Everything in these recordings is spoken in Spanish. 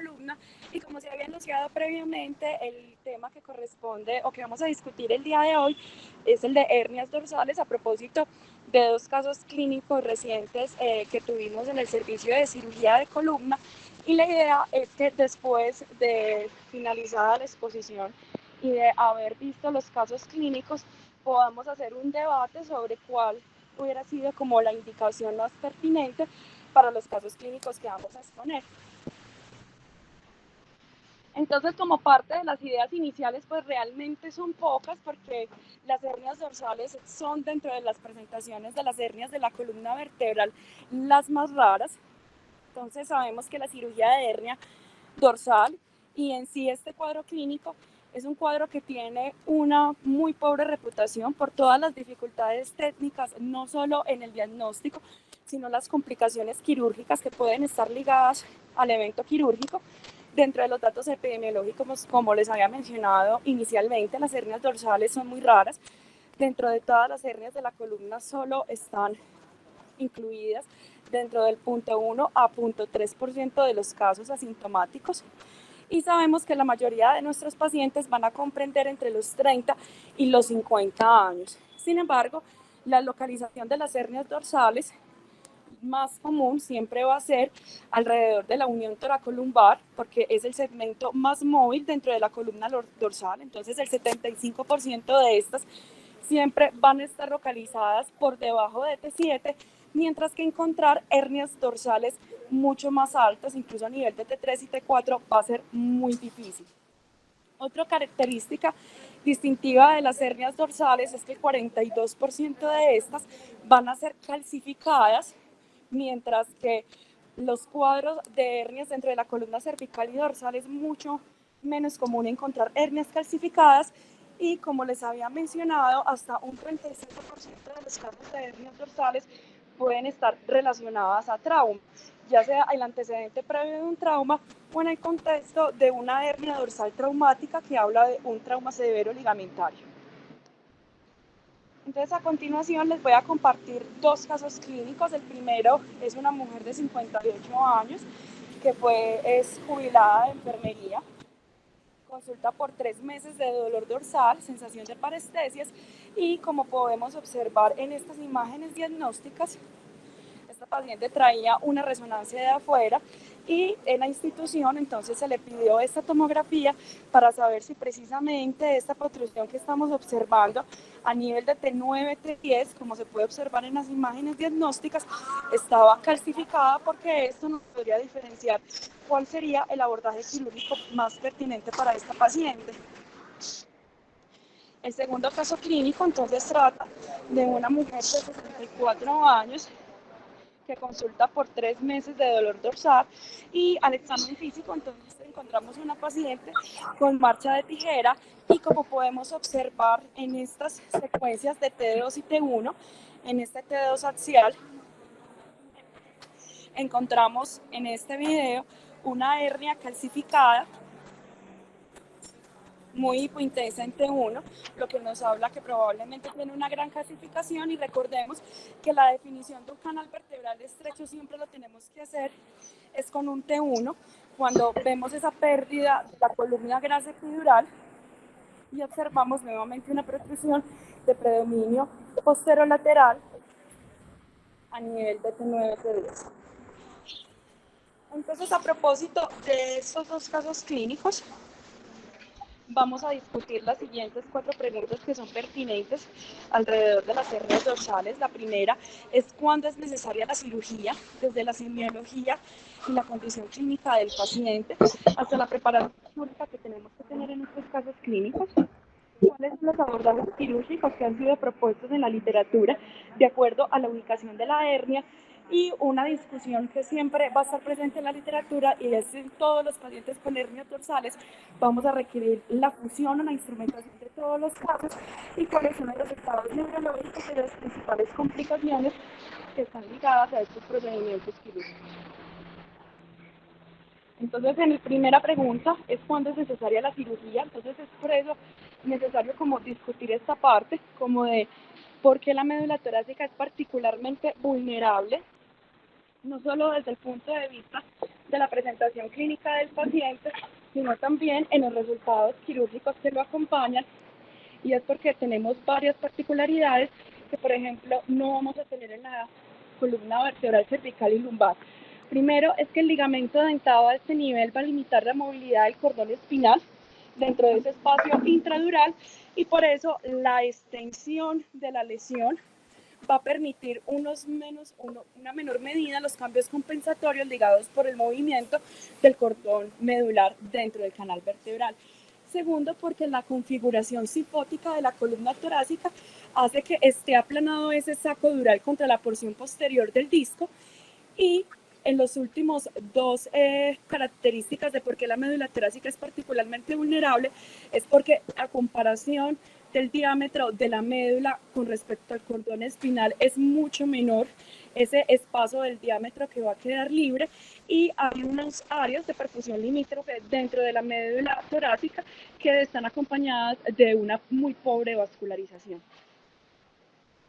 columna y como se había anunciado previamente, el tema que corresponde o que vamos a discutir el día de hoy es el de hernias dorsales a propósito de dos casos clínicos recientes que tuvimos en el servicio de cirugía de columna y la idea es que después de finalizada la exposición y de haber visto los casos clínicos podamos hacer un debate sobre cuál hubiera sido como la indicación más pertinente para los casos clínicos que vamos a exponer. Entonces, como parte de las ideas iniciales, pues realmente son pocas porque las hernias dorsales son dentro de las presentaciones de las hernias de la columna vertebral las más raras. Entonces sabemos que la cirugía de hernia dorsal y en sí este cuadro clínico es un cuadro que tiene una muy pobre reputación por todas las dificultades técnicas, no solo en el diagnóstico, sino las complicaciones quirúrgicas que pueden estar ligadas al evento quirúrgico. Dentro de los datos epidemiológicos, como les había mencionado inicialmente, las hernias dorsales son muy raras. Dentro de todas las hernias de la columna solo están incluidas dentro del 0.1 a 0.3% de los casos asintomáticos. Y sabemos que la mayoría de nuestros pacientes van a comprender entre los 30 y los 50 años. Sin embargo, la localización de las hernias dorsales más común siempre va a ser alrededor de la unión toracolumbar, porque es el segmento más móvil dentro de la columna dorsal. Entonces, el 75% de estas siempre van a estar localizadas por debajo de T7, mientras que encontrar hernias dorsales mucho más altas, incluso a nivel de T3 y T4, va a ser muy difícil. Otra característica distintiva de las hernias dorsales es que el 42% de estas van a ser calcificadas, mientras que los cuadros de hernias dentro de la columna cervical y dorsal es mucho menos común encontrar hernias calcificadas y, como les había mencionado, hasta un 35% de los casos de hernias dorsales pueden estar relacionadas a trauma, ya sea el antecedente previo de un trauma o en el contexto de una hernia dorsal traumática que habla de un trauma severo ligamentario. Entonces, a continuación les voy a compartir dos casos clínicos. El primero es una mujer de 58 años que es jubilada de enfermería. Consulta por 3 meses de dolor dorsal, sensación de parestesias y, como podemos observar en estas imágenes diagnósticas, esta paciente traía una resonancia de afuera y en la institución entonces se le pidió esta tomografía para saber si precisamente esta protrusión que estamos observando a nivel de T9, T10, como se puede observar en las imágenes diagnósticas, estaba calcificada, porque esto nos podría diferenciar cuál sería el abordaje quirúrgico más pertinente para esta paciente. El segundo caso clínico entonces trata de una mujer de 64 años que consulta por 3 meses de dolor dorsal y al examen físico entonces encontramos una paciente con marcha de tijera y, como podemos observar en estas secuencias de T2 y T1, en este T2 axial encontramos en este video una hernia calcificada muy hipointensa en T1, lo que nos habla que probablemente tiene una gran calcificación. Y recordemos que la definición de un canal vertebral estrecho siempre lo tenemos que hacer es con un T1, cuando vemos esa pérdida de la columna grasa epidural y observamos nuevamente una protrusión de predominio posterolateral a nivel de T9, T10. Entonces, a propósito de estos dos casos clínicos, vamos a discutir las siguientes 4 preguntas que son pertinentes alrededor de las hernias dorsales. La primera es: ¿cuándo es necesaria la cirugía? Desde la semiología y la condición clínica del paciente hasta la preparación quirúrgica que tenemos que tener en estos casos clínicos. ¿Cuáles son los abordajes quirúrgicos que han sido propuestos en la literatura de acuerdo a la ubicación de la hernia? Y una discusión que siempre va a estar presente en la literatura, y es: en todos los pacientes con hernias dorsales vamos a requerir la fusión o la instrumentación de todos los casos, y cuáles son los resultados neurológicos y las principales complicaciones que están ligadas a estos procedimientos quirúrgicos. Entonces, en la primera pregunta es: ¿cuándo es necesaria la cirugía? Entonces, es por eso necesario como discutir esta parte, como de por qué la médula torácica es particularmente vulnerable, no solo desde el punto de vista solamente la presentación clínica del paciente, sino también en los resultados quirúrgicos que lo acompañan, y es porque tenemos varias particularidades que, por ejemplo, no vamos a tener en la columna vertebral cervical y lumbar. Primero es que el ligamento dentado a este nivel va a limitar la movilidad del cordón espinal dentro de ese espacio intradural, y por eso la extensión de la lesión va a permitir una menor medida los cambios compensatorios ligados por el movimiento del cordón medular dentro del canal vertebral. Segundo, porque la configuración sifótica de la columna torácica hace que esté aplanado ese saco dural contra la porción posterior del disco. Y en los últimos dos características de por qué la médula torácica es particularmente vulnerable, es porque a comparación del diámetro de la médula con respecto al cordón espinal es mucho menor ese espacio del diámetro que va a quedar libre, y hay unas áreas de perfusión limítrofe dentro de la médula torácica que están acompañadas de una muy pobre vascularización.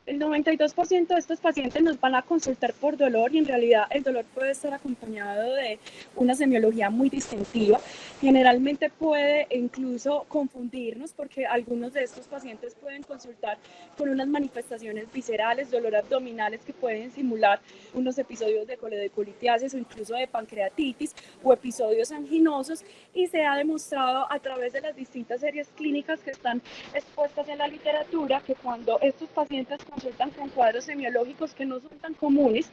El 92% de estos pacientes nos van a consultar por dolor, y en realidad el dolor puede estar acompañado de una semiología muy distintiva. Generalmente puede incluso confundirnos, porque algunos de estos pacientes pueden consultar con unas manifestaciones viscerales, dolor abdominales que pueden simular unos episodios de coledocolitiasis o incluso de pancreatitis o episodios anginosos, y se ha demostrado a través de las distintas series clínicas que están expuestas en la literatura que cuando estos pacientes consultan con cuadros semiológicos que no son tan comunes,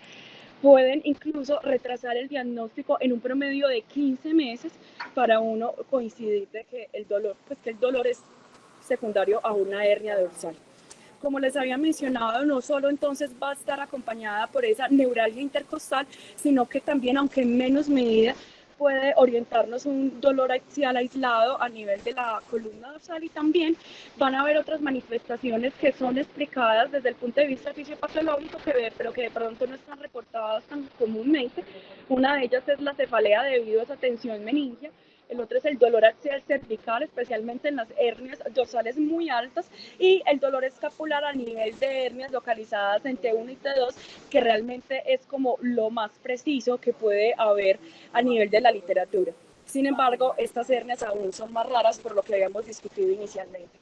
pueden incluso retrasar el diagnóstico en un promedio de 15 meses para uno coincidir de que el dolor es secundario a una hernia dorsal. Como les había mencionado, no solo entonces va a estar acompañada por esa neuralgia intercostal, sino que también, aunque en menos medida, puede orientarnos un dolor axial aislado a nivel de la columna dorsal, y también van a haber otras manifestaciones que son explicadas desde el punto de vista fisiopatológico, pero que de pronto no están reportadas tan comúnmente. Una de ellas es la cefalea debido a esa tensión meningia. El otro es el dolor axial cervical, especialmente en las hernias dorsales muy altas, y el dolor escapular a nivel de hernias localizadas en T1 y T2, que realmente es como lo más preciso que puede haber a nivel de la literatura. Sin embargo, estas hernias aún son más raras, por lo que habíamos discutido inicialmente.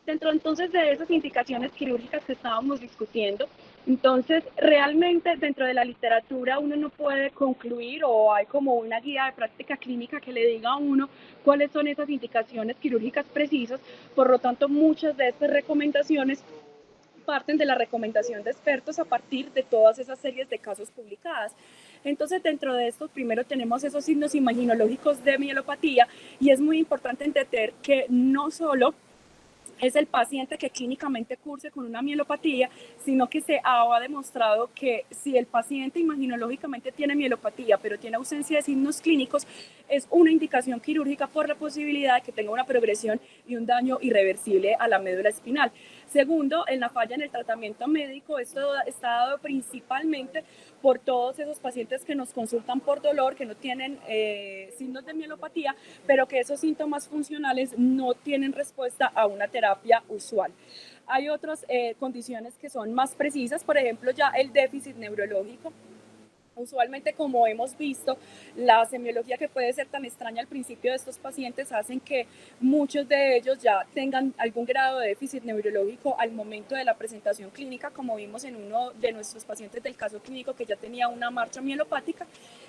Dentro entonces de esas indicaciones quirúrgicas que estábamos discutiendo, entonces realmente dentro de la literatura uno no puede concluir, o hay como una guía de práctica clínica que le diga a uno cuáles son esas indicaciones quirúrgicas precisas. Por lo tanto, muchas de estas recomendaciones parten de la recomendación de expertos a partir de todas esas series de casos publicadas. Entonces, dentro de esto, primero tenemos esos signos imaginológicos de mielopatía, y es muy importante entender que no solo es el paciente que clínicamente curse con una mielopatía, sino que se ha demostrado que si el paciente imaginológicamente tiene mielopatía, pero tiene ausencia de signos clínicos, es una indicación quirúrgica por la posibilidad de que tenga una progresión y un daño irreversible a la médula espinal. Segundo, en la falla en el tratamiento médico, esto está dado principalmente por todos esos pacientes que nos consultan por dolor, que no tienen signos de mielopatía, pero que esos síntomas funcionales no tienen respuesta a una terapia usual. Hay otras condiciones que son más precisas, por ejemplo, ya el déficit neurológico. Usualmente, como hemos visto, la semiología que puede ser tan extraña al principio de estos pacientes hacen que muchos de ellos ya tengan algún grado de déficit neurológico al momento de la presentación clínica, como vimos en uno de nuestros pacientes del caso clínico que ya tenía una marcha mielopática.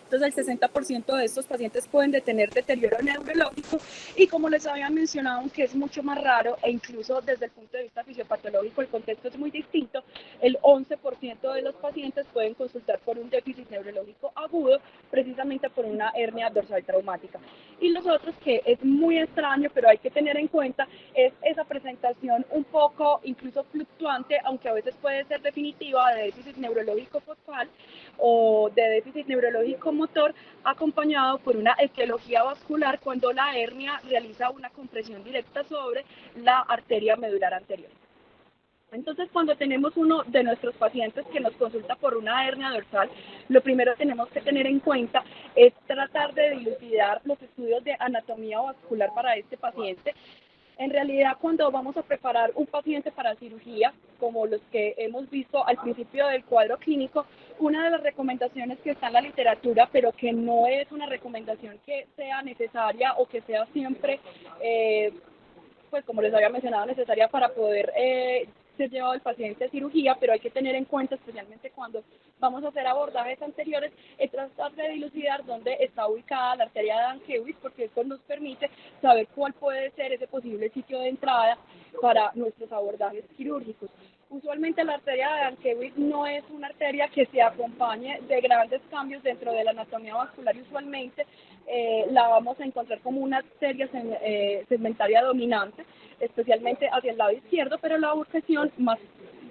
Entonces, el 60% de estos pacientes pueden tener deterioro neurológico, y como les había mencionado, aunque es mucho más raro e incluso desde el punto de vista fisiopatológico el contexto es muy distinto, el 11% de los pacientes pueden consultar por un déficit neurológico agudo, precisamente por una hernia dorsal traumática. Y los otros, que es muy extraño, pero hay que tener en cuenta, es esa presentación un poco incluso fluctuante, aunque a veces puede ser definitiva, de déficit neurológico focal o de déficit neurológico motor, acompañado por una etiología vascular cuando la hernia realiza una compresión directa sobre la arteria medular anterior. Entonces, cuando tenemos uno de nuestros pacientes que nos consulta por una hernia dorsal, lo primero que tenemos que tener en cuenta es tratar de dilucidar los estudios de anatomía vascular para este paciente. En realidad, cuando vamos a preparar un paciente para cirugía, como los que hemos visto al principio del cuadro clínico, una de las recomendaciones que está en la literatura, pero que no es una recomendación que sea necesaria o que sea siempre, pues como les había mencionado, necesaria para poder ser llevado el paciente a cirugía, pero hay que tener en cuenta, especialmente cuando vamos a hacer abordajes anteriores, es tratar de dilucidar dónde está ubicada la arteria de Dankiewicz, porque esto nos permite saber cuál puede ser ese posible sitio de entrada para nuestros abordajes quirúrgicos. Usualmente la arteria de Dankiewicz no es una arteria que se acompañe de grandes cambios dentro de la anatomía vascular y usualmente la vamos a encontrar como una arteria segmentaria dominante, especialmente hacia el lado izquierdo, pero la obstrucción más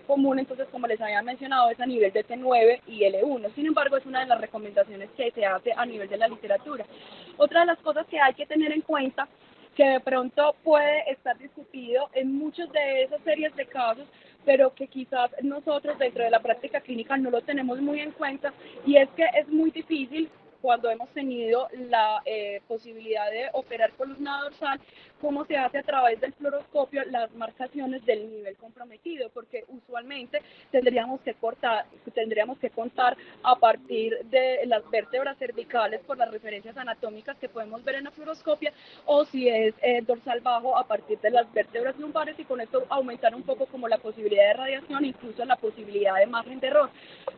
común, entonces, como les había mencionado, es a nivel de T9 y L1. Sin embargo, es una de las recomendaciones que se hace a nivel de la literatura. Otra de las cosas que hay que tener en cuenta, que de pronto puede estar discutido en muchas de esas series de casos, pero que quizás nosotros dentro de la práctica clínica no lo tenemos muy en cuenta, y es que es muy difícil cuando hemos tenido la posibilidad de operar columna dorsal, cómo se hace a través del fluoroscopio las marcaciones del nivel comprometido, porque usualmente tendríamos que contar a partir de las vértebras cervicales por las referencias anatómicas que podemos ver en la fluoroscopia, o si es dorsal bajo a partir de las vértebras lumbares, y con esto aumentar un poco como la posibilidad de radiación, incluso la posibilidad de margen de error.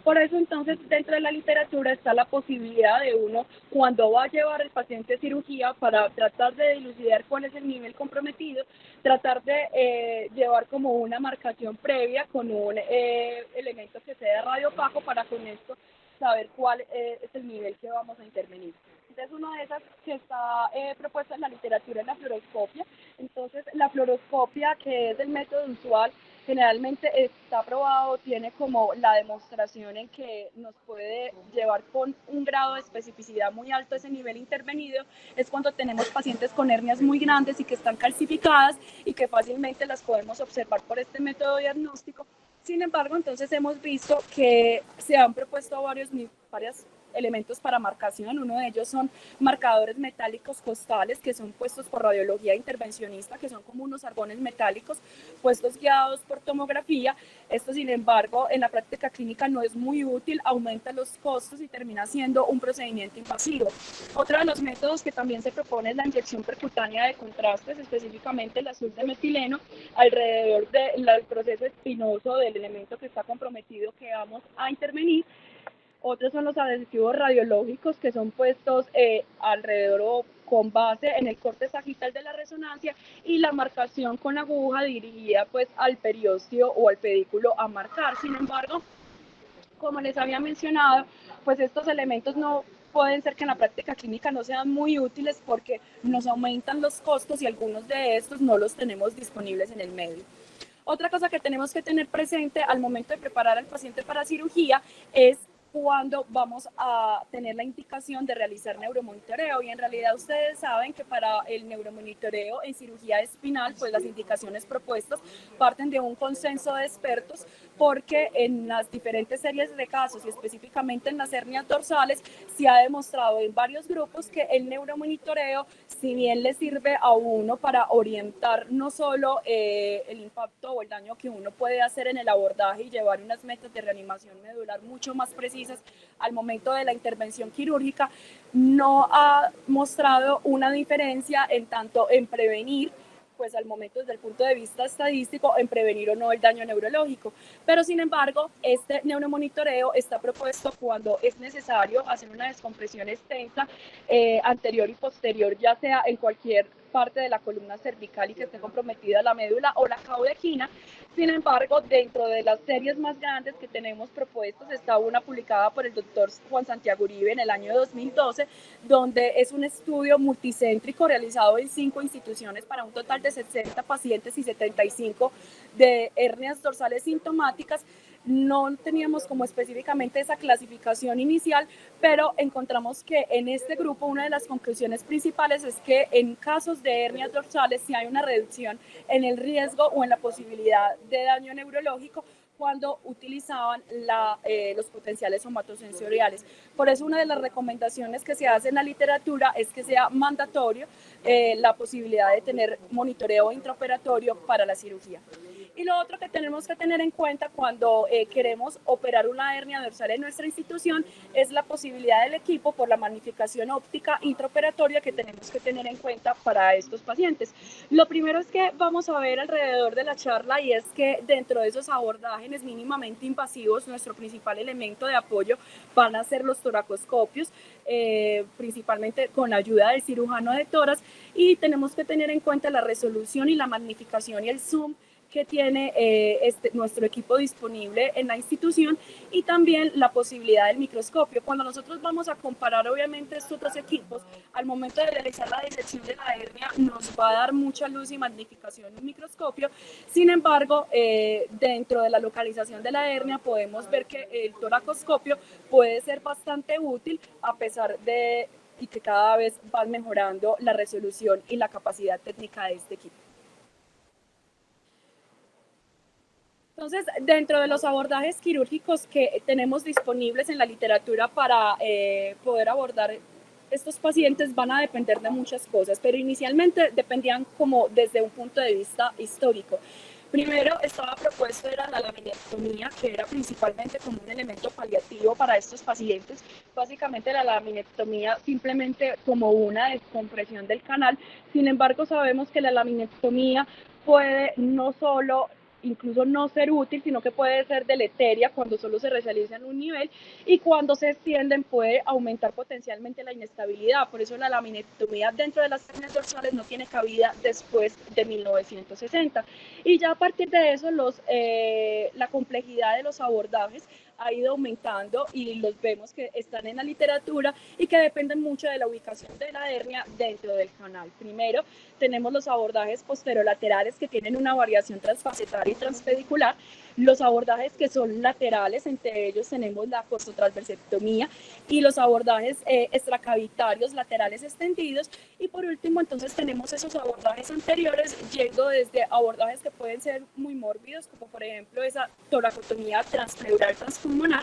Por eso entonces dentro de la literatura está la posibilidad de uno, cuando va a llevar el paciente a cirugía, para tratar de dilucidar cuál es el nivel comprometido, tratar de llevar como una marcación previa con un elemento que sea radiopaco para con esto saber cuál es el nivel que vamos a intervenir. Entonces, una de esas que está propuesta en la literatura es la fluoroscopia. Entonces, la fluoroscopia, que es el método usual, generalmente está probado, tiene como la demostración en que nos puede llevar con un grado de especificidad muy alto ese nivel intervenido, es cuando tenemos pacientes con hernias muy grandes y que están calcificadas y que fácilmente las podemos observar por este método diagnóstico. Sin embargo, entonces hemos visto que se han propuesto varios elementos para marcación. Uno de ellos son marcadores metálicos costales, que son puestos por radiología intervencionista, que son como unos argones metálicos puestos guiados por tomografía. Esto, sin embargo, en la práctica clínica no es muy útil, aumenta los costos y termina siendo un procedimiento invasivo. Otro de los métodos que también se propone es la inyección percutánea de contrastes, específicamente el azul de metileno, alrededor del proceso espinoso del elemento que está comprometido que vamos a intervenir. Otros son los adhesivos radiológicos, que son puestos alrededor o con base en el corte sagital de la resonancia, y la marcación con aguja dirigida pues al periósteo o al pedículo a marcar. Sin embargo, como les había mencionado, pues estos elementos no pueden ser que en la práctica clínica no sean muy útiles porque nos aumentan los costos y algunos de estos no los tenemos disponibles en el medio. Otra cosa que tenemos que tener presente al momento de preparar al paciente para cirugía es cuando vamos a tener la indicación de realizar neuromonitoreo, y en realidad ustedes saben que para el neuromonitoreo en cirugía espinal, pues las indicaciones propuestas parten de un consenso de expertos, porque en las diferentes series de casos y específicamente en las hernias dorsales se ha demostrado en varios grupos que el neuromonitoreo, si bien le sirve a uno para orientar no solo el impacto o el daño que uno puede hacer en el abordaje y llevar unas metas de reanimación medular mucho más precisas al momento de la intervención quirúrgica, no ha mostrado una diferencia en tanto en prevenir, pues al momento desde el punto de vista estadístico, en prevenir o no el daño neurológico. Pero sin embargo, este neuromonitoreo está propuesto cuando es necesario hacer una descompresión extensa anterior y posterior, ya sea en cualquier parte de la columna cervical y que esté comprometida la médula o la caudejina. Sin embargo, dentro de las series más grandes que tenemos propuestas está una publicada por el doctor Juan Santiago Uribe en el año 2012, donde es un estudio multicéntrico realizado en 5 instituciones para un total de 60 pacientes y 75 de hernias dorsales sintomáticas. No teníamos como específicamente esa clasificación inicial, pero encontramos que en este grupo una de las conclusiones principales es que en casos de hernias dorsales sí hay una reducción en el riesgo o en la posibilidad de daño neurológico, cuando utilizaban los potenciales somatosensoriales. Por eso una de las recomendaciones que se hace en la literatura es que sea mandatorio la posibilidad de tener monitoreo intraoperatorio para la cirugía. Y lo otro que tenemos que tener en cuenta cuando queremos operar una hernia dorsal en nuestra institución es la posibilidad del equipo por la magnificación óptica intraoperatoria que tenemos que tener en cuenta para estos pacientes. Lo primero es que vamos a ver alrededor de la charla y es que dentro de esos abordajes mínimamente invasivos, nuestro principal elemento de apoyo van a ser los toracoscopios, principalmente con la ayuda del cirujano de toras, y tenemos que tener en cuenta la resolución y la magnificación y el zoom que tiene nuestro equipo disponible en la institución y también la posibilidad del microscopio. Cuando nosotros vamos a comparar obviamente estos dos equipos, al momento de realizar la disección de la hernia nos va a dar mucha luz y magnificación un microscopio. Sin embargo, dentro de la localización de la hernia podemos ver que el toracoscopio puede ser bastante útil a pesar de y que cada vez van mejorando la resolución y la capacidad técnica de este equipo. Entonces, dentro de los abordajes quirúrgicos que tenemos disponibles en la literatura para poder abordar estos pacientes van a depender de muchas cosas, pero inicialmente dependían como desde un punto de vista histórico. Primero estaba propuesto era la laminectomía, que era principalmente como un elemento paliativo para estos pacientes. Básicamente la laminectomía simplemente como una descompresión del canal. Sin embargo, sabemos que la laminectomía puede no solo incluso no ser útil, sino que puede ser deleteria cuando solo se realiza en un nivel y cuando se extienden puede aumentar potencialmente la inestabilidad. Por eso la laminectomía dentro de las hernias dorsales no tiene cabida después de 1960. Y ya a partir de eso la complejidad de los abordajes ha ido aumentando y los vemos que están en la literatura y que dependen mucho de la ubicación de la hernia dentro del canal. Primero, tenemos los abordajes posterolaterales que tienen una variación transfacetaria y transpedicular, los abordajes que son laterales, entre ellos tenemos la costotransversectomía y los abordajes extracavitarios laterales extendidos, y por último entonces tenemos esos abordajes anteriores yendo desde abordajes que pueden ser muy mórbidos, como por ejemplo esa toracotomía transpleural transpulmonar,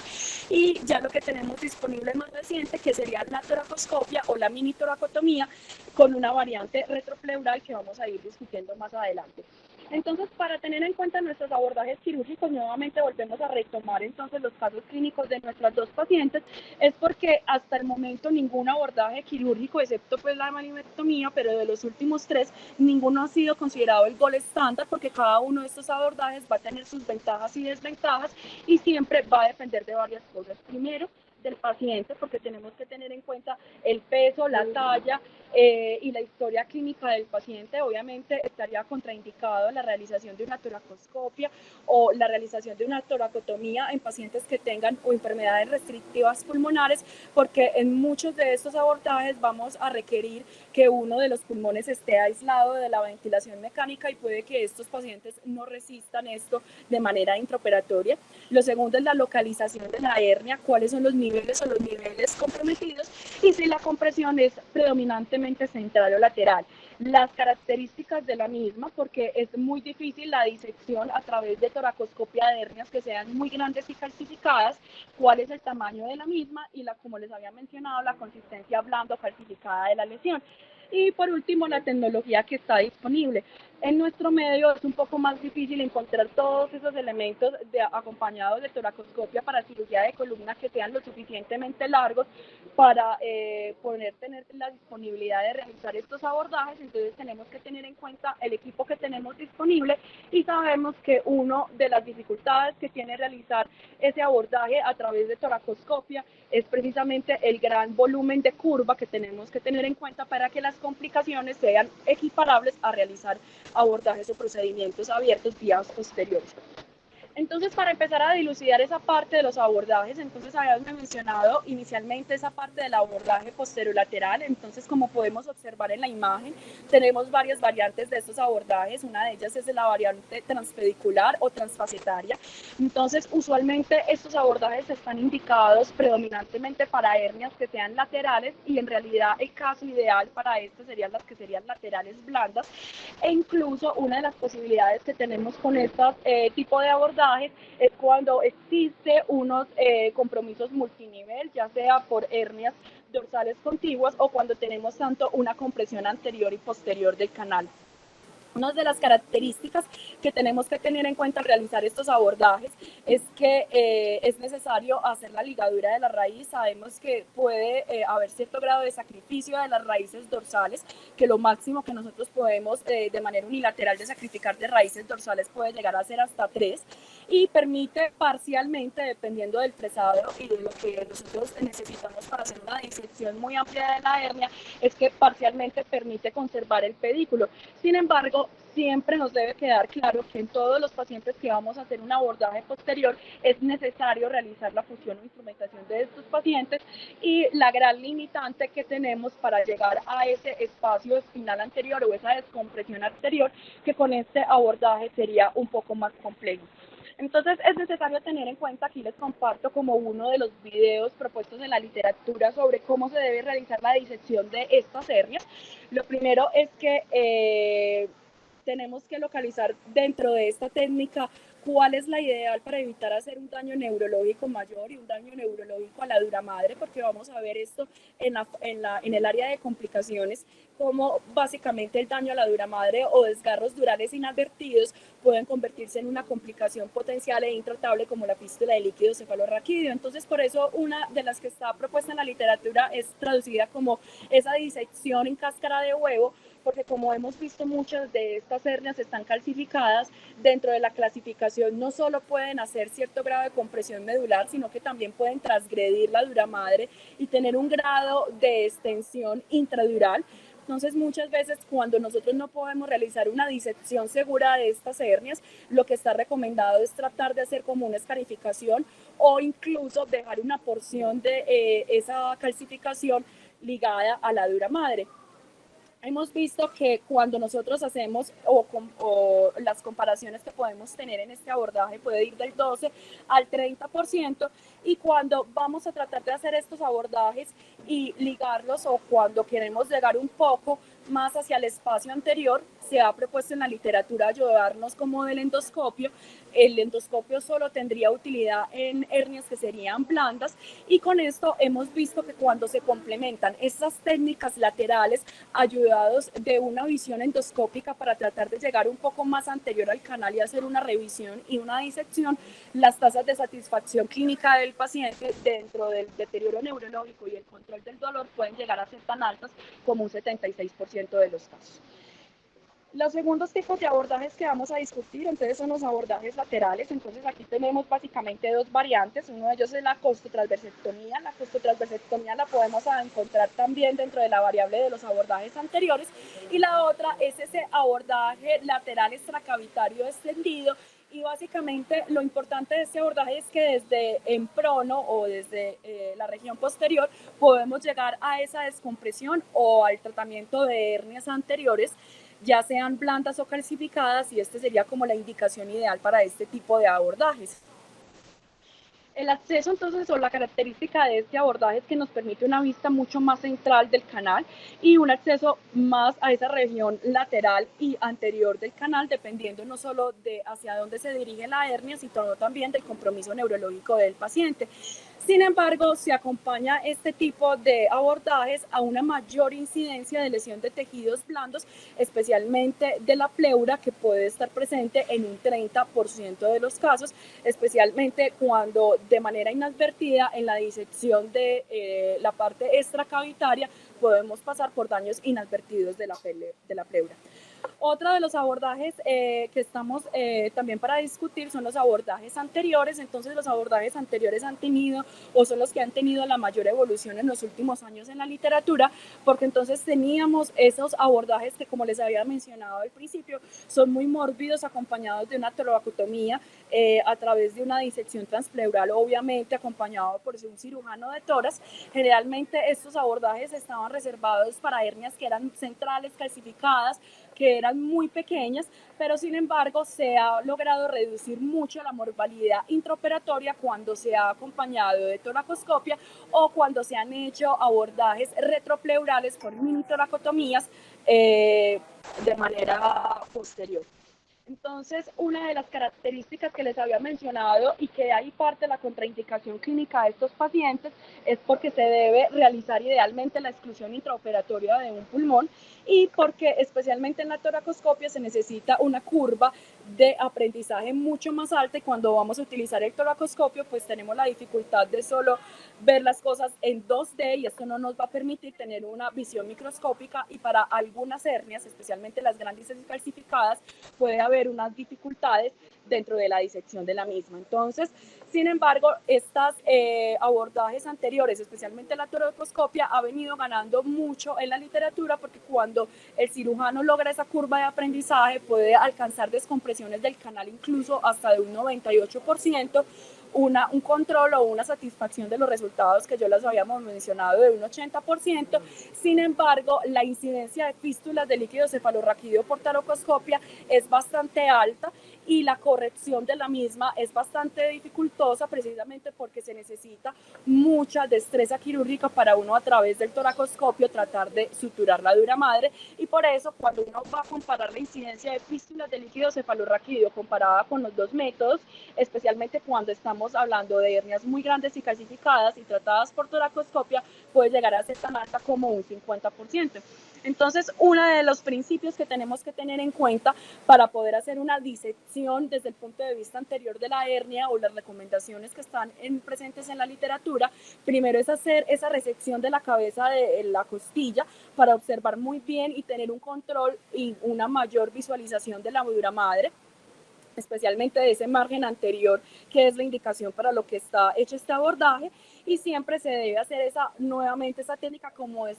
y ya lo que tenemos disponible más reciente que sería la toracoscopia o la mini toracotomía con una variante retropleural que vamos a ir discutiendo más adelante. Entonces, para tener en cuenta nuestros abordajes quirúrgicos, nuevamente volvemos a retomar entonces los casos clínicos de nuestras dos pacientes, es porque hasta el momento ningún abordaje quirúrgico, excepto pues la laminectomía, pero de los últimos tres, ninguno ha sido considerado el gol estándar, porque cada uno de estos abordajes va a tener sus ventajas y desventajas y siempre va a depender de varias cosas. Primero, del paciente, porque tenemos que tener en cuenta el peso, la talla y la historia clínica del paciente. Obviamente estaría contraindicado la realización de una toracoscopia o la realización de una toracotomía en pacientes que tengan o enfermedades restrictivas pulmonares, porque en muchos de estos abordajes vamos a requerir que uno de los pulmones esté aislado de la ventilación mecánica y puede que estos pacientes no resistan esto de manera intraoperatoria. Lo segundo es la localización de la hernia, cuáles son los niveles o los niveles comprometidos y si la compresión es predominantemente central o lateral. Las características de la misma, porque es muy difícil la disección a través de toracoscopia de hernias que sean muy grandes y calcificadas, cuál es el tamaño de la misma y como les había mencionado, la consistencia blanda o calcificada de la lesión. Y por último, la tecnología que está disponible. En nuestro medio es un poco más difícil encontrar todos esos elementos acompañados de toracoscopia para cirugía de columna que sean lo suficientemente largos para poder tener la disponibilidad de realizar estos abordajes. Entonces tenemos que tener en cuenta el equipo que tenemos disponible y sabemos que una de las dificultades que tiene realizar ese abordaje a través de toracoscopia es precisamente el gran volumen de curva que tenemos que tener en cuenta para que las complicaciones sean equiparables a realizar abordajes o procedimientos abiertos vías posteriores. Entonces, para empezar a dilucidar esa parte de los abordajes, entonces habíamos mencionado inicialmente esa parte del abordaje posterolateral. Entonces, como podemos observar en la imagen, tenemos varias variantes de estos abordajes. Una de ellas es la variante transpedicular o transfacetaria. Entonces, usualmente estos abordajes están indicados predominantemente para hernias que sean laterales y en realidad el caso ideal para esto serían las que serían laterales blandas. E incluso una de las posibilidades que tenemos con este tipo de abordaje abordajes es cuando existe unos compromisos multinivel, ya sea por hernias dorsales contiguas o cuando tenemos tanto una compresión anterior y posterior del canal. Una de las características que tenemos que tener en cuenta al realizar estos abordajes es que es necesario hacer la ligadura de la raíz. Sabemos que puede haber cierto grado de sacrificio de las raíces dorsales, que lo máximo que nosotros podemos de manera unilateral de sacrificar de raíces dorsales puede llegar a ser hasta 3 y permite parcialmente, dependiendo del fresado y de lo que nosotros necesitamos para hacer una disección muy amplia de la hernia, es que parcialmente permite conservar el pedículo. Sin embargo, siempre nos debe quedar claro que en todos los pacientes que vamos a hacer un abordaje posterior es necesario realizar la fusión o instrumentación de estos pacientes y la gran limitante que tenemos para llegar a ese espacio espinal anterior o esa descompresión anterior, que con este abordaje sería un poco más complejo. Entonces es necesario tener en cuenta, aquí les comparto como uno de los videos propuestos en la literatura sobre cómo se debe realizar la disección de estas hernias. Lo primero es que tenemos que localizar dentro de esta técnica cuál es la ideal para evitar hacer un daño neurológico mayor y un daño neurológico a la dura madre, porque vamos a ver esto en el área de complicaciones, como básicamente el daño a la dura madre o desgarros durales inadvertidos pueden convertirse en una complicación potencial e intratable como la fístula de líquido cefalorraquídeo. Entonces, por eso una de las que está propuesta en la literatura es traducida como esa disección en cáscara de huevo, porque como hemos visto, muchas de estas hernias están calcificadas. Dentro de la clasificación no solo pueden hacer cierto grado de compresión medular, sino que también pueden transgredir la dura madre y tener un grado de extensión intradural. Entonces, muchas veces cuando nosotros no podemos realizar una disección segura de estas hernias, lo que está recomendado es tratar de hacer como una escarificación o incluso dejar una porción de esa calcificación ligada a la dura madre. Hemos visto que cuando nosotros hacemos o las comparaciones que podemos tener en este abordaje puede ir del 12 al 30%, y cuando vamos a tratar de hacer estos abordajes y ligarlos o cuando queremos llegar un poco más hacia el espacio anterior, se ha propuesto en la literatura ayudarnos como del endoscopio. El endoscopio solo tendría utilidad en hernias que serían blandas, y con esto hemos visto que cuando se complementan estas técnicas laterales ayudados de una visión endoscópica para tratar de llegar un poco más anterior al canal y hacer una revisión y una disección, las tasas de satisfacción clínica del paciente dentro del deterioro neurológico y el control del dolor pueden llegar a ser tan altas como un 76% de los casos. Los segundos tipos de abordajes que vamos a discutir, entonces, son los abordajes laterales. Entonces, aquí tenemos básicamente dos variantes. Uno de ellos es la costotransversectomía. La costotransversectomía la podemos encontrar también dentro de la variable de los abordajes anteriores. Y la otra es ese abordaje lateral extracavitario extendido. Y básicamente lo importante de este abordaje es que desde en prono o desde la región posterior podemos llegar a esa descompresión o al tratamiento de hernias anteriores, ya sean blandas o calcificadas, y este sería como la indicación ideal para este tipo de abordajes. El acceso, entonces, o la característica de este abordaje es que nos permite una vista mucho más central del canal y un acceso más a esa región lateral y anterior del canal, dependiendo no solo de hacia dónde se dirige la hernia, sino también del compromiso neurológico del paciente. Sin embargo, se acompaña este tipo de abordajes a una mayor incidencia de lesión de tejidos blandos, especialmente de la pleura, que puede estar presente en un 30% de los casos, especialmente cuando de manera inadvertida en la disección de la parte extracavitaria podemos pasar por daños inadvertidos de la pleura. Otro de los abordajes que estamos también para discutir son los abordajes anteriores. Entonces, los abordajes anteriores han tenido o son los que han tenido la mayor evolución en los últimos años en la literatura, porque entonces teníamos esos abordajes que, como les había mencionado al principio, son muy mórbidos, acompañados de una toroacutomía a través de una disección transpleural, obviamente acompañado por un cirujano de toras. Generalmente estos abordajes estaban reservados para hernias que eran centrales, calcificadas, que eran muy pequeñas, pero sin embargo se ha logrado reducir mucho la mortalidad intraoperatoria cuando se ha acompañado de toracoscopia o cuando se han hecho abordajes retropleurales por mini toracotomías de manera posterior. Entonces, una de las características que les había mencionado y que de ahí parte la contraindicación clínica de estos pacientes es porque se debe realizar idealmente la exclusión intraoperatoria de un pulmón y porque especialmente en la toracoscopia se necesita una curva de aprendizaje mucho más alta y cuando vamos a utilizar el toracoscopio pues tenemos la dificultad de solo ver las cosas en 2D y esto no nos va a permitir tener una visión microscópica y para algunas hernias, especialmente las grandes y calcificadas, puede haber unas dificultades dentro de la disección de la misma. Entonces, sin embargo, estos abordajes anteriores, especialmente la toracoscopia, ha venido ganando mucho en la literatura porque cuando el cirujano logra esa curva de aprendizaje puede alcanzar descompresiones del canal incluso hasta de un 98%, un control o una satisfacción de los resultados que yo les habíamos mencionado de un 80%. Sin embargo, la incidencia de fístulas de líquido cefalorraquídeo por toracoscopia es bastante alta y la corrección de la misma es bastante dificultosa precisamente porque se necesita mucha destreza quirúrgica para uno a través del toracoscopio tratar de suturar la dura madre y por eso cuando uno va a comparar la incidencia de fístulas de líquido cefalorraquídeo comparada con los dos métodos, especialmente cuando estamos hablando de hernias muy grandes y calcificadas y tratadas por toracoscopia, puede llegar a ser tan alta como un 50%. Entonces, uno de los principios que tenemos que tener en cuenta para poder hacer una disección desde el punto de vista anterior de la hernia o las recomendaciones que están presentes en la literatura, primero es hacer esa resección de la cabeza de la costilla para observar muy bien y tener un control y una mayor visualización de la dura madre, especialmente de ese margen anterior, que es la indicación para lo que está hecho este abordaje, y siempre se debe hacer nuevamente esa técnica como de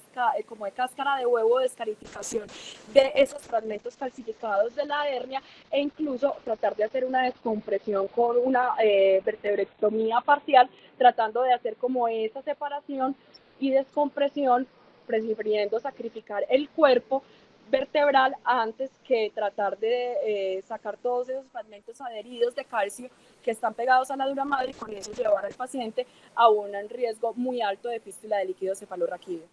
cáscara de huevo de escarificación de esos fragmentos calcificados de la hernia e incluso tratar de hacer una descompresión con una vertebrectomía parcial, tratando de hacer como esa separación y descompresión, prefiriendo sacrificar el cuerpo vertebral antes que tratar de sacar todos esos fragmentos adheridos de calcio que están pegados a la dura madre y con eso llevar al paciente a un riesgo muy alto de fístula de líquido cefalorraquídeo.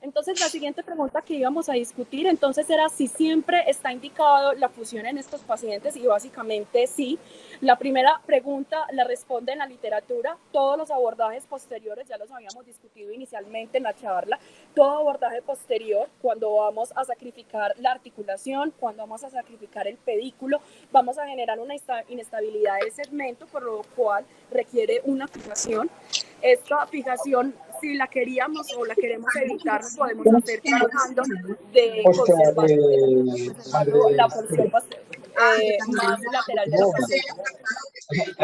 Entonces, la siguiente pregunta que íbamos a discutir entonces era si siempre está indicado la fusión en estos pacientes y básicamente sí. La primera pregunta la responde en la literatura. Todos los abordajes posteriores, ya los habíamos discutido inicialmente en la charla, todo abordaje posterior, cuando vamos a sacrificar la articulación, cuando vamos a sacrificar el pedículo, vamos a generar una inestabilidad del segmento, por lo cual requiere una fijación. Esta fijación, si la queríamos o la queremos evitar, lo podemos hacer tratando de conservar la porción más lateral de la faceta.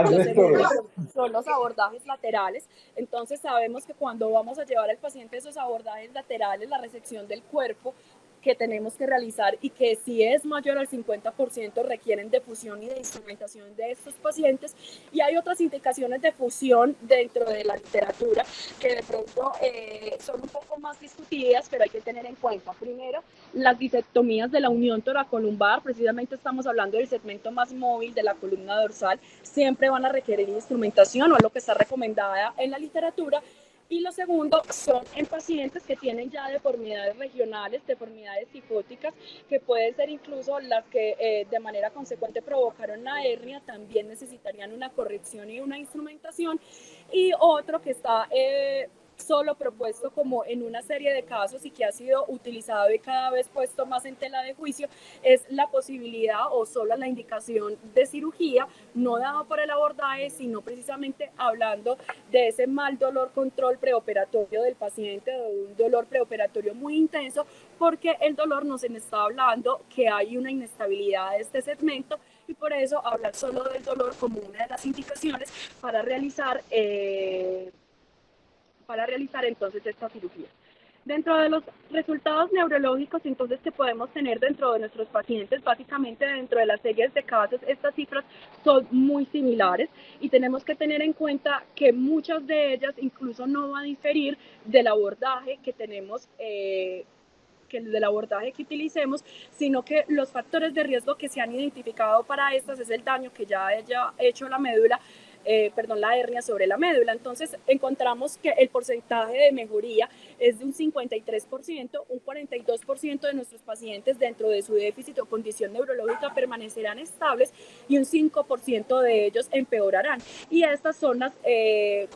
Lo segundo son los abordajes laterales. Entonces sabemos que cuando vamos a llevar al paciente esos abordajes laterales, la resección del cuerpo que tenemos que realizar y que si es mayor al 50% requieren de fusión y de instrumentación de estos pacientes. Y hay otras indicaciones de fusión dentro de la literatura que de pronto son un poco más discutidas, pero hay que tener en cuenta. Primero, las disectomías de la unión toracolumbar, precisamente estamos hablando del segmento más móvil de la columna dorsal, siempre van a requerir instrumentación o es lo que está recomendada en la literatura. Y lo segundo son en pacientes que tienen ya deformidades regionales, deformidades cifóticas, que pueden ser incluso las que de manera consecuente provocaron la hernia, también necesitarían una corrección y una instrumentación. Y otro que está solo propuesto como en una serie de casos y que ha sido utilizado y cada vez puesto más en tela de juicio es la posibilidad o solo la indicación de cirugía, no dado por el abordaje, sino precisamente hablando de ese mal dolor control preoperatorio del paciente, de un dolor preoperatorio muy intenso, porque el dolor nos está hablando que hay una inestabilidad de este segmento y por eso hablar solo del dolor como una de las indicaciones para realizar entonces esta cirugía. Dentro de los resultados neurológicos entonces que podemos tener dentro de nuestros pacientes, básicamente dentro de las series de casos, estas cifras son muy similares y tenemos que tener en cuenta que muchas de ellas incluso no va a diferir del abordaje que tenemos del abordaje que utilicemos, sino que los factores de riesgo que se han identificado para estas es el daño que ya haya hecho la médula, la hernia sobre la médula. Entonces encontramos que el porcentaje de mejoría es de un 53%, un 42% de nuestros pacientes dentro de su déficit o condición neurológica permanecerán estables y un 5% de ellos empeorarán. Y estas son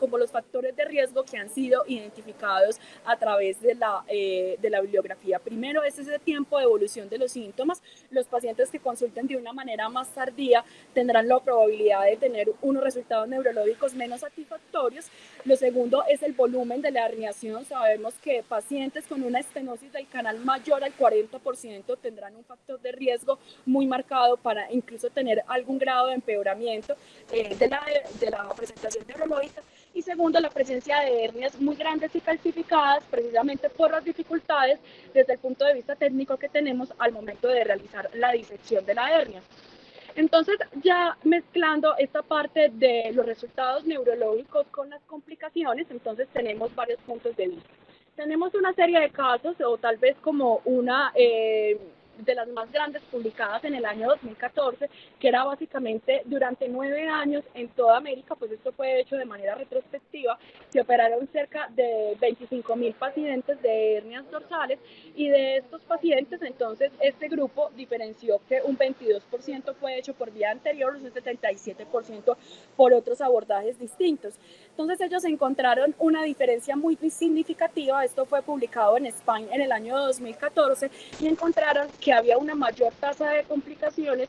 como los factores de riesgo que han sido identificados a través de la bibliografía. Primero es ese tiempo de evolución de los síntomas. Los pacientes que consulten de una manera más tardía tendrán la probabilidad de tener unos resultados neurológicos menos satisfactorios. Lo segundo es el volumen de la herniación. Sabemos que pacientes con una estenosis del canal mayor al 40% tendrán un factor de riesgo muy marcado para incluso tener algún grado de empeoramiento de la presentación neurológica. Y segundo, la presencia de hernias muy grandes y calcificadas, precisamente por las dificultades desde el punto de vista técnico que tenemos al momento de realizar la disección de la hernia. Entonces, ya mezclando esta parte de los resultados neurológicos con las complicaciones, entonces tenemos varios puntos de vista. Tenemos una serie de casos, o tal vez como una de las más grandes publicadas en el año 2014, que era básicamente durante 9 años en toda América, pues esto fue hecho de manera retrospectiva, se operaron cerca de 25.000 pacientes de hernias dorsales, y de estos pacientes, entonces, este grupo diferenció que un 22% fue hecho por vía anterior, un 77% por otros abordajes distintos. Entonces ellos encontraron una diferencia muy significativa. Esto fue publicado en España en el año 2014 y encontraron que había una mayor tasa de complicaciones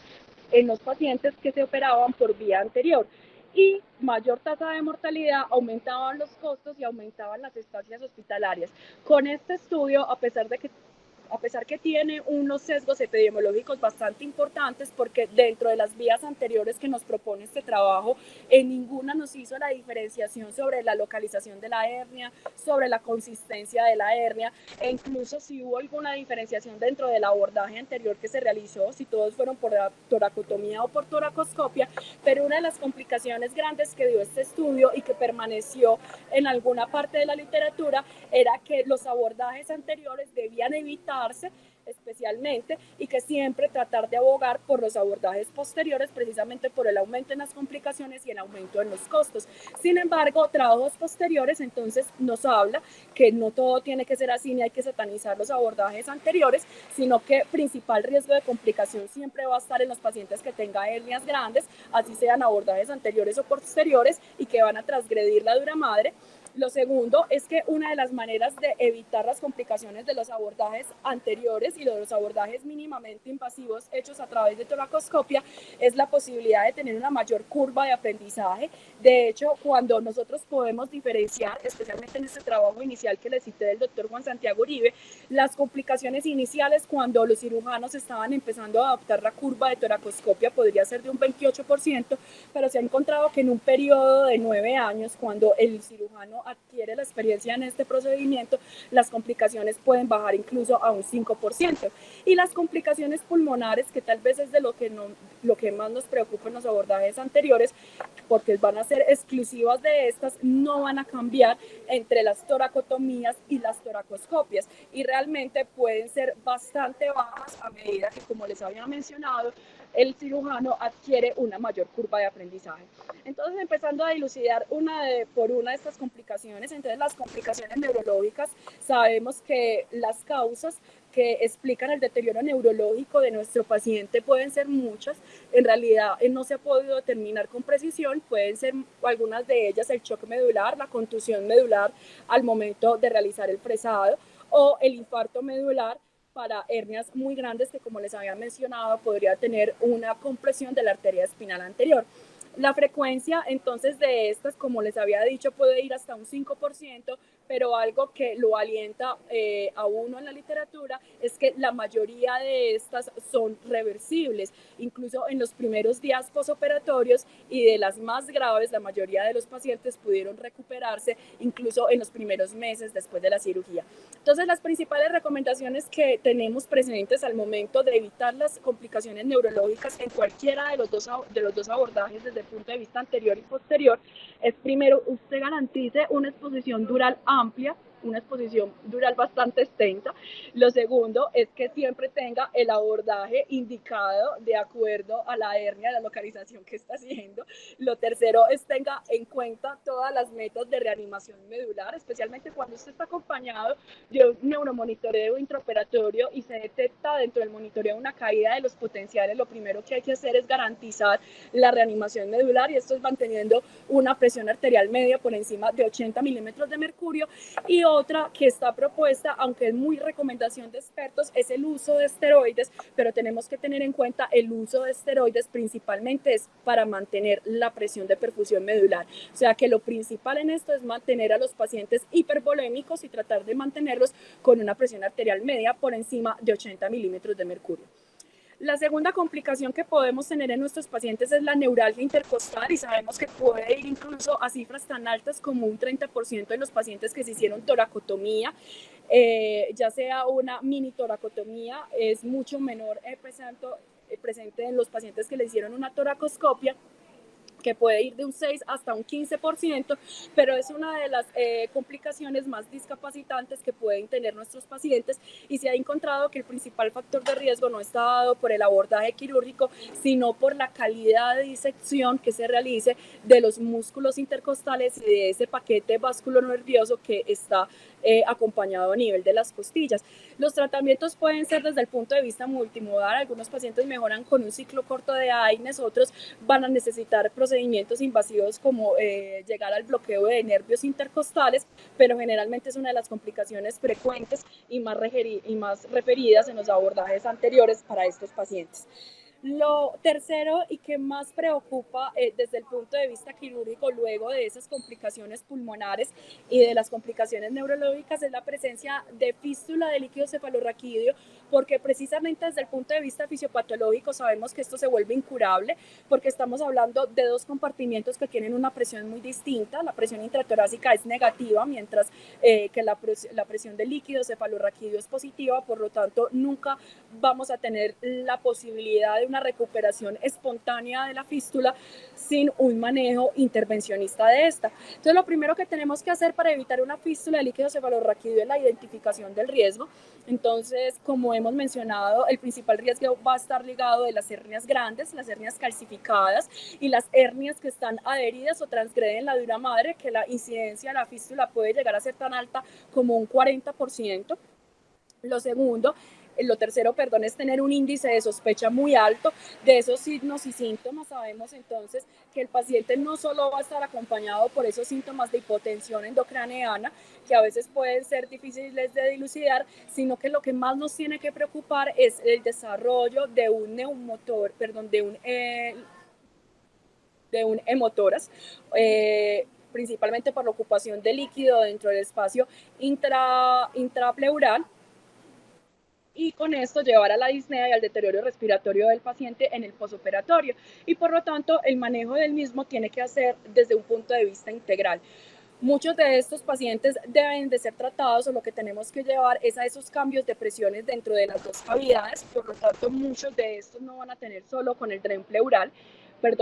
en los pacientes que se operaban por vía anterior y mayor tasa de mortalidad, aumentaban los costos y aumentaban las estancias hospitalarias. Con este estudio, a pesar que tiene unos sesgos epidemiológicos bastante importantes, porque dentro de las vías anteriores que nos propone este trabajo, en ninguna nos hizo la diferenciación sobre la localización de la hernia, sobre la consistencia de la hernia, e incluso si hubo alguna diferenciación dentro del abordaje anterior que se realizó, si todos fueron por toracotomía o por toracoscopia, pero una de las complicaciones grandes que dio este estudio y que permaneció en alguna parte de la literatura era que los abordajes anteriores debían evitarse especialmente, y que siempre tratar de abogar por los abordajes posteriores, precisamente por el aumento en las complicaciones y el aumento en los costos. Sin embargo, trabajos posteriores entonces nos habla que no todo tiene que ser así, ni hay que satanizar los abordajes anteriores, sino que principal riesgo de complicación siempre va a estar en los pacientes que tengan hernias grandes, así sean abordajes anteriores o posteriores, y que van a transgredir la dura madre. Lo segundo es que una de las maneras de evitar las complicaciones de los abordajes anteriores y de los abordajes mínimamente invasivos hechos a través de toracoscopia es la posibilidad de tener una mayor curva de aprendizaje. De hecho, cuando nosotros podemos diferenciar, especialmente en este trabajo inicial que les cité del doctor Juan Santiago Uribe, las complicaciones iniciales cuando los cirujanos estaban empezando a adaptar la curva de toracoscopia podría ser de un 28%, pero se ha encontrado que en un periodo de 9 años, cuando el cirujano adquiere la experiencia en este procedimiento, las complicaciones pueden bajar incluso a un 5%. Y las complicaciones pulmonares, que tal vez es de lo que más nos preocupa en los abordajes anteriores, porque van a ser exclusivas de estas, no van a cambiar entre las toracotomías y las toracoscopias, y realmente pueden ser bastante bajas a medida que, como les había mencionado, el cirujano adquiere una mayor curva de aprendizaje. Entonces, empezando a dilucidar por una de estas complicaciones, entonces las complicaciones neurológicas, sabemos que las causas que explican el deterioro neurológico de nuestro paciente pueden ser muchas. En realidad no se ha podido determinar con precisión. Pueden ser algunas de ellas el shock medular, la contusión medular al momento de realizar el fresado, o el infarto medular para hernias muy grandes que, como les había mencionado, podría tener una compresión de la arteria espinal anterior. La frecuencia entonces de estas, como les había dicho, puede ir hasta un 5%, pero algo que lo alienta a uno en la literatura es que la mayoría de estas son reversibles, incluso en los primeros días posoperatorios, y de las más graves, la mayoría de los pacientes pudieron recuperarse incluso en los primeros meses después de la cirugía. Entonces, las principales recomendaciones que tenemos presentes al momento de evitar las complicaciones neurológicas en cualquiera de los dos abordajes desde el punto de vista anterior y posterior es: primero, usted garantice una exposición dural amplia una exposición dural bastante extensa. Lo segundo es que siempre tenga el abordaje indicado de acuerdo a la hernia, a la localización que está haciendo. Lo tercero es tenga en cuenta todas las metas de reanimación medular, especialmente cuando usted está acompañado de un neuromonitoreo intraoperatorio y se detecta dentro del monitoreo una caída de los potenciales. Lo primero que hay que hacer es garantizar la reanimación medular, y esto es manteniendo una presión arterial media por encima de 80 milímetros de mercurio. Y otra que está propuesta, aunque es muy recomendación de expertos, es el uso de esteroides, pero tenemos que tener en cuenta el uso de esteroides principalmente es para mantener la presión de perfusión medular. O sea que lo principal en esto es mantener a los pacientes hipervolémicos y tratar de mantenerlos con una presión arterial media por encima de 80 milímetros de mercurio. La segunda complicación que podemos tener en nuestros pacientes es la neuralgia intercostal, y sabemos que puede ir incluso a cifras tan altas como un 30% de los pacientes que se hicieron toracotomía, ya sea una mini toracotomía, es mucho menor presente en los pacientes que le hicieron una toracoscopia, que puede ir de un 6 hasta un 15%, pero es una de las complicaciones más discapacitantes que pueden tener nuestros pacientes, y se ha encontrado que el principal factor de riesgo no está dado por el abordaje quirúrgico, sino por la calidad de disección que se realice de los músculos intercostales y de ese paquete vasculonervioso que está acompañado a nivel de las costillas. Los tratamientos pueden ser desde el punto de vista multimodal. Algunos pacientes mejoran con un ciclo corto de AINES, otros van a necesitar procedimientos invasivos como llegar al bloqueo de nervios intercostales, pero generalmente es una de las complicaciones frecuentes y más referidas en los abordajes anteriores para estos pacientes. Lo tercero y que más preocupa desde el punto de vista quirúrgico, luego de esas complicaciones pulmonares y de las complicaciones neurológicas, es la presencia de fístula de líquido cefalorraquídeo, porque precisamente desde el punto de vista fisiopatológico sabemos que esto se vuelve incurable, porque estamos hablando de dos compartimientos que tienen una presión muy distinta. La presión intratorácica es negativa, mientras que la presión de líquido cefalorraquídeo es positiva. Por lo tanto, nunca vamos a tener la posibilidad de una recuperación espontánea de la fístula sin un manejo intervencionista de esta. Entonces, lo primero que tenemos que hacer para evitar una fístula de líquido cefalorraquídeo es la identificación del riesgo. Entonces, como hemos mencionado, el principal riesgo va a estar ligado de las hernias grandes, las hernias calcificadas y las hernias que están adheridas o transgreden la dura madre, que la incidencia de la fístula puede llegar a ser tan alta como un 40%. Lo tercero, es tener un índice de sospecha muy alto de esos signos y síntomas. Sabemos entonces que el paciente no solo va a estar acompañado por esos síntomas de hipotensión endocraneana, que a veces pueden ser difíciles de dilucidar, sino que lo que más nos tiene que preocupar es el desarrollo de un neumotor, de un hemotoras, principalmente por la ocupación de líquido dentro del espacio intrapleural, y con esto llevar a la disnea y al deterioro respiratorio del paciente en el posoperatorio, y por lo tanto el manejo del mismo tiene que hacer desde un punto de vista integral. Muchos de estos pacientes deben de ser tratados, o lo que tenemos que llevar es a esos cambios de presiones dentro de las dos cavidades. Por lo tanto, muchos de estos no van a tener solo con el tren pleural,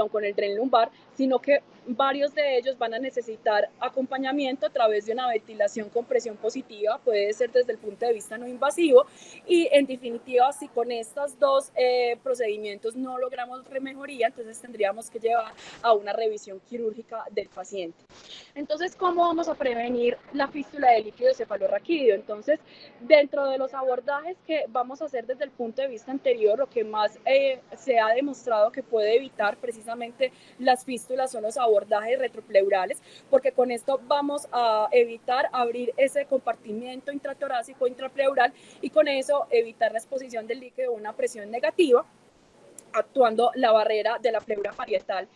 con el tren lumbar, sino que varios de ellos van a necesitar acompañamiento a través de una ventilación con presión positiva, puede ser desde el punto de vista no invasivo, y en definitiva, si con estos dos procedimientos no logramos mejoría, entonces tendríamos que llevar a una revisión quirúrgica del paciente. Entonces, ¿cómo vamos a prevenir la fístula de líquido cefalorraquídeo? Entonces, dentro de los abordajes que vamos a hacer desde el punto de vista anterior, lo que más se ha demostrado que puede evitar precisamente las fístulas son los abordajes retropleurales, porque con esto vamos a evitar abrir ese compartimiento intratorácico intrapleural, y con eso evitar la exposición del líquido a una presión negativa, actuando la barrera de la pleura parietal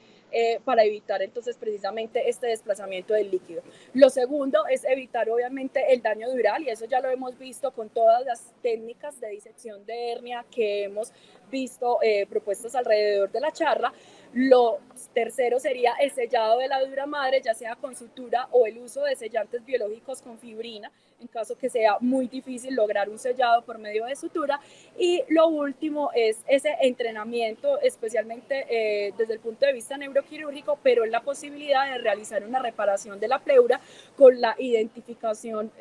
para evitar entonces precisamente este desplazamiento del líquido. Lo segundo es evitar obviamente el daño dural, y eso ya lo hemos visto con todas las técnicas de disección de hernia que hemos visto propuestas alrededor de la charla. Lo tercero sería el sellado de la dura madre, ya sea con sutura o el uso de sellantes biológicos con fibrina, en caso que sea muy difícil lograr un sellado por medio de sutura. Y lo último es ese entrenamiento, especialmente desde el punto de vista neuroquirúrgico, pero en la posibilidad de realizar una reparación de la pleura con la identificación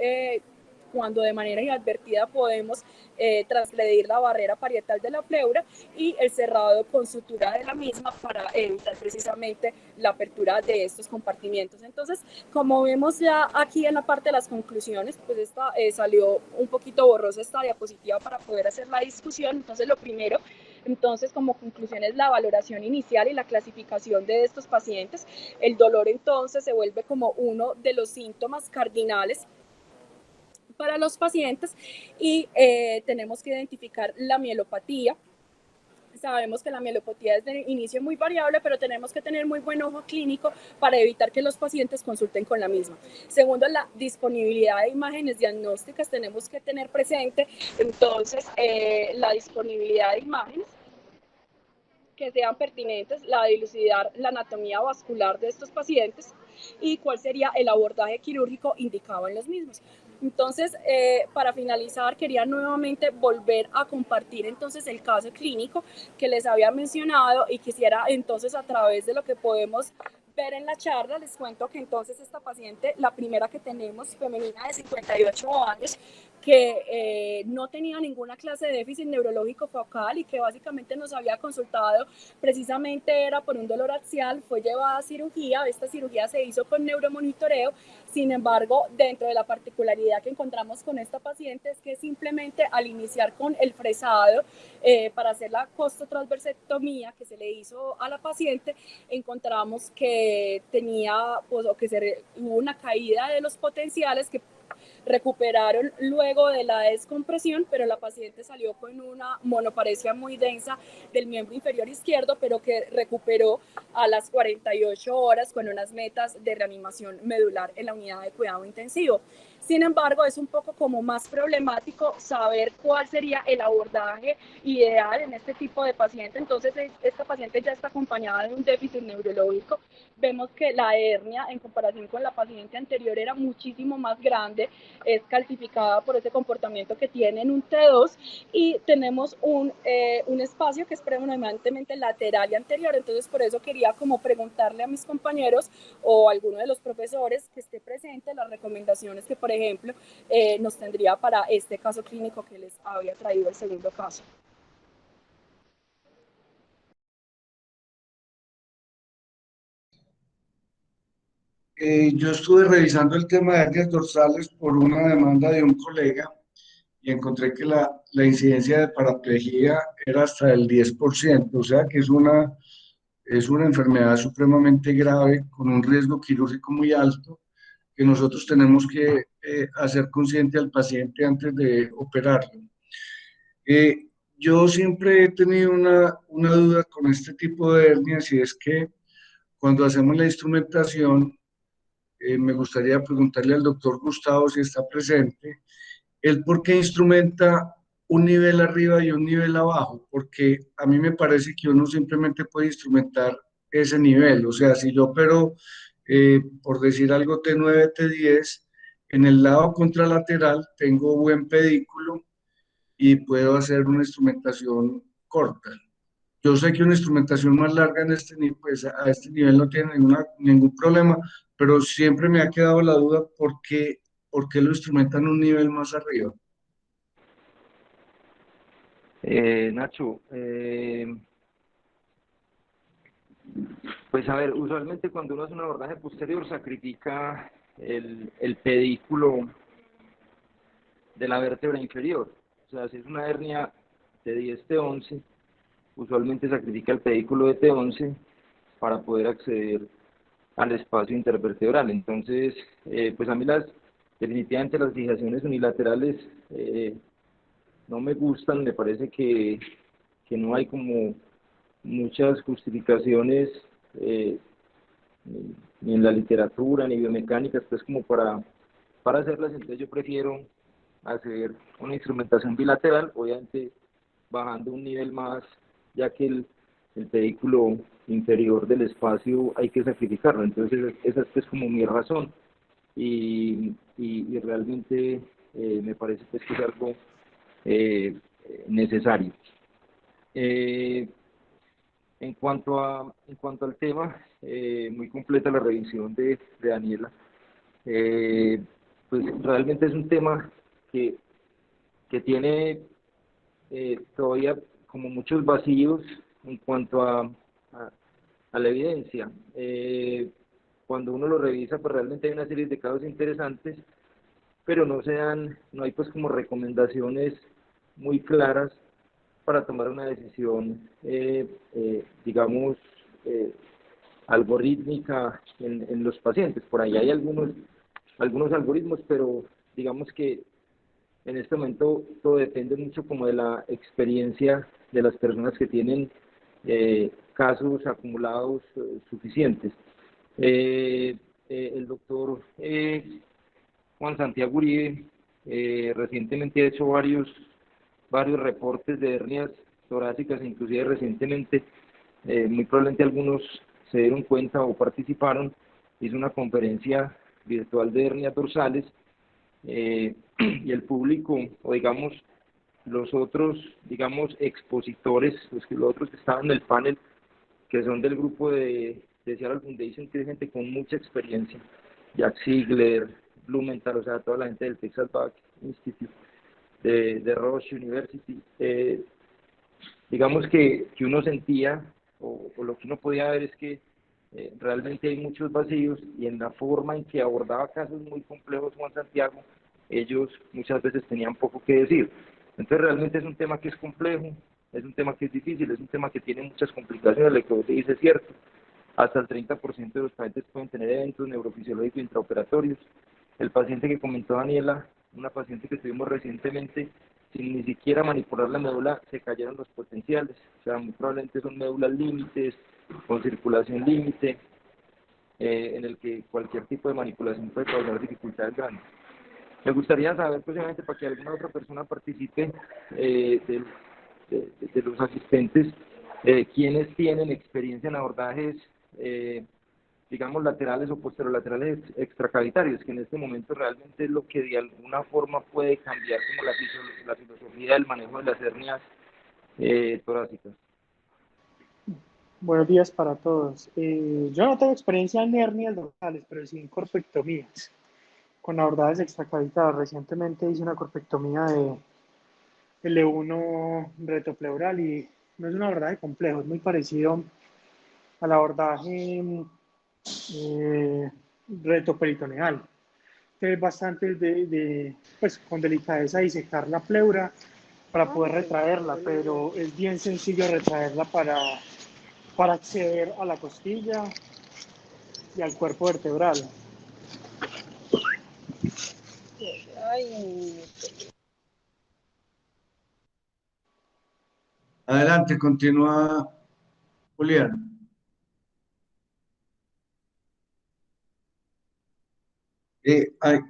cuando de manera inadvertida podemos transgredir la barrera parietal de la pleura, y el cerrado con sutura de la misma para evitar precisamente la apertura de estos compartimientos. Entonces, como vemos ya aquí en la parte de las conclusiones, pues esta salió un poquito borrosa esta diapositiva para poder hacer la discusión. Entonces, lo primero, entonces, como conclusión es la valoración inicial y la clasificación de estos pacientes. El dolor entonces se vuelve como uno de los síntomas cardinales para los pacientes, y tenemos que identificar la mielopatía. Sabemos que la mielopatía es de inicio muy variable, pero tenemos que tener muy buen ojo clínico para evitar que los pacientes consulten con la misma. Segundo, la disponibilidad de imágenes diagnósticas tenemos que tener presente. Entonces, la disponibilidad de imágenes que sean pertinentes, la dilucidar la anatomía vascular de estos pacientes y cuál sería el abordaje quirúrgico indicado en los mismos. Entonces, para finalizar, quería nuevamente volver a compartir entonces el caso clínico que les había mencionado, y quisiera entonces, a través de lo que podemos ver en la charla, les cuento que entonces esta paciente, la primera que tenemos, femenina de 58 años, que no tenía ninguna clase de déficit neurológico focal y que básicamente nos había consultado, precisamente era por un dolor axial, fue llevada a cirugía. Esta cirugía se hizo con neuromonitoreo. Sin embargo, dentro de la particularidad que encontramos con esta paciente es que simplemente al iniciar con el fresado para hacer la costotransversectomía que se le hizo a la paciente, encontramos que tenía, pues, o que hubo una caída de los potenciales que recuperaron luego de la descompresión, pero la paciente salió con una monoparesia muy densa del miembro inferior izquierdo, pero que recuperó a las 48 horas con unas metas de reanimación medular en la unidad de cuidado intensivo. Sin embargo, es un poco como más problemático saber cuál sería el abordaje ideal en este tipo de paciente. Entonces, esta paciente ya está acompañada de un déficit neurológico. Vemos que la hernia, en comparación con la paciente anterior, era muchísimo más grande, es calcificada por ese comportamiento que tiene en un T2, y tenemos un espacio que es predominantemente lateral y anterior. Entonces, por eso quería como preguntarle a mis compañeros o a alguno de los profesores que esté presente las recomendaciones que, por ejemplo, nos tendría para este caso clínico que les había traído el segundo caso. Yo estuve revisando el tema de hernias dorsales por una demanda de un colega y encontré que la incidencia de paraplegia era hasta el 10%, o sea que es una enfermedad supremamente grave con un riesgo quirúrgico muy alto que nosotros tenemos que hacer consciente al paciente antes de operarlo. Yo siempre he tenido una duda con este tipo de hernias, y es que cuando hacemos la instrumentación, me gustaría preguntarle al doctor Gustavo, si está presente, el por qué instrumenta un nivel arriba y un nivel abajo, porque a mí me parece que uno simplemente puede instrumentar ese nivel. O sea, si yo opero, por decir algo, T9, T10, en el lado contralateral tengo buen pedículo y puedo hacer una instrumentación corta. Yo sé que una instrumentación más larga en pues a este nivel no tiene ningún problema, pero siempre me ha quedado la duda por qué lo instrumentan un nivel más arriba. Nacho, pues a ver, usualmente cuando uno hace un abordaje posterior sacrifica el pedículo de la vértebra inferior. O sea, si es una hernia de 10 T11, usualmente sacrifica el pedículo de T11 para poder acceder al espacio intervertebral. Entonces, pues a mí definitivamente las fijaciones unilaterales no me gustan. Me parece que no hay como muchas justificaciones eh, ni en la literatura ni biomecánicas, pues como para hacerlas. Entonces yo prefiero hacer una instrumentación bilateral, obviamente bajando un nivel más, ya que el pedículo inferior del espacio hay que sacrificarlo. Entonces esa es pues como mi razón y realmente me parece pues que es algo necesario. En cuanto al tema, muy completa la revisión de Daniela. Pues realmente es un tema que tiene todavía como muchos vacíos en cuanto a la evidencia. Cuando uno lo revisa, pues realmente hay una serie de casos interesantes, pero no hay pues como recomendaciones muy claras para tomar una decisión, digamos, algorítmica en los pacientes. Por ahí hay algunos algoritmos, pero digamos que en este momento todo depende mucho como de la experiencia de las personas que tienen casos acumulados suficientes. El doctor Juan Santiago Uribe recientemente ha hecho varios reportes de hernias torácicas, inclusive recientemente, muy probablemente algunos se dieron cuenta o participaron, hizo una conferencia virtual de hernias dorsales, y el público, o digamos, los otros, digamos, expositores, los otros que estaban en el panel, que son del grupo de Seattle Foundation, que es gente con mucha experiencia, Jack Ziegler, Blumenthal, o sea, toda la gente del Texas Back Institute, de Rush University, digamos que uno sentía, o lo que uno podía ver es que realmente hay muchos vacíos y en la forma en que abordaba casos muy complejos Juan Santiago, ellos muchas veces tenían poco que decir. Entonces realmente es un tema que es complejo, es un tema que es difícil, es un tema que tiene muchas complicaciones, lo que usted dice es cierto. Hasta el 30% de los pacientes pueden tener eventos neurofisiológicos intraoperatorios. El paciente que comentó Daniela, una paciente que tuvimos recientemente, sin ni siquiera manipular la médula, se cayeron los potenciales. O sea, muy probablemente son médulas límites, con circulación límite, en el que cualquier tipo de manipulación puede causar dificultades grandes. Me gustaría saber, posiblemente, para que alguna otra persona participe de los asistentes, quienes tienen experiencia en abordajes, digamos, laterales o posterolaterales extracavitarios, que en este momento realmente es lo que de alguna forma puede cambiar como la filosofía del manejo de las hernias torácicas. Buenos días para todos. Yo no tengo experiencia en hernias dorsales, pero sí en corpectomías con abordajes extracavitarios. Recientemente hice una corpectomía de L1 retopleural y no es un abordaje complejo, es muy parecido al abordaje retoperitoneal. Es bastante pues, con delicadeza disecar la pleura para poder retraerla, pero es bien sencillo retraerla para acceder a la costilla y al cuerpo vertebral. Adelante, continúa Julián.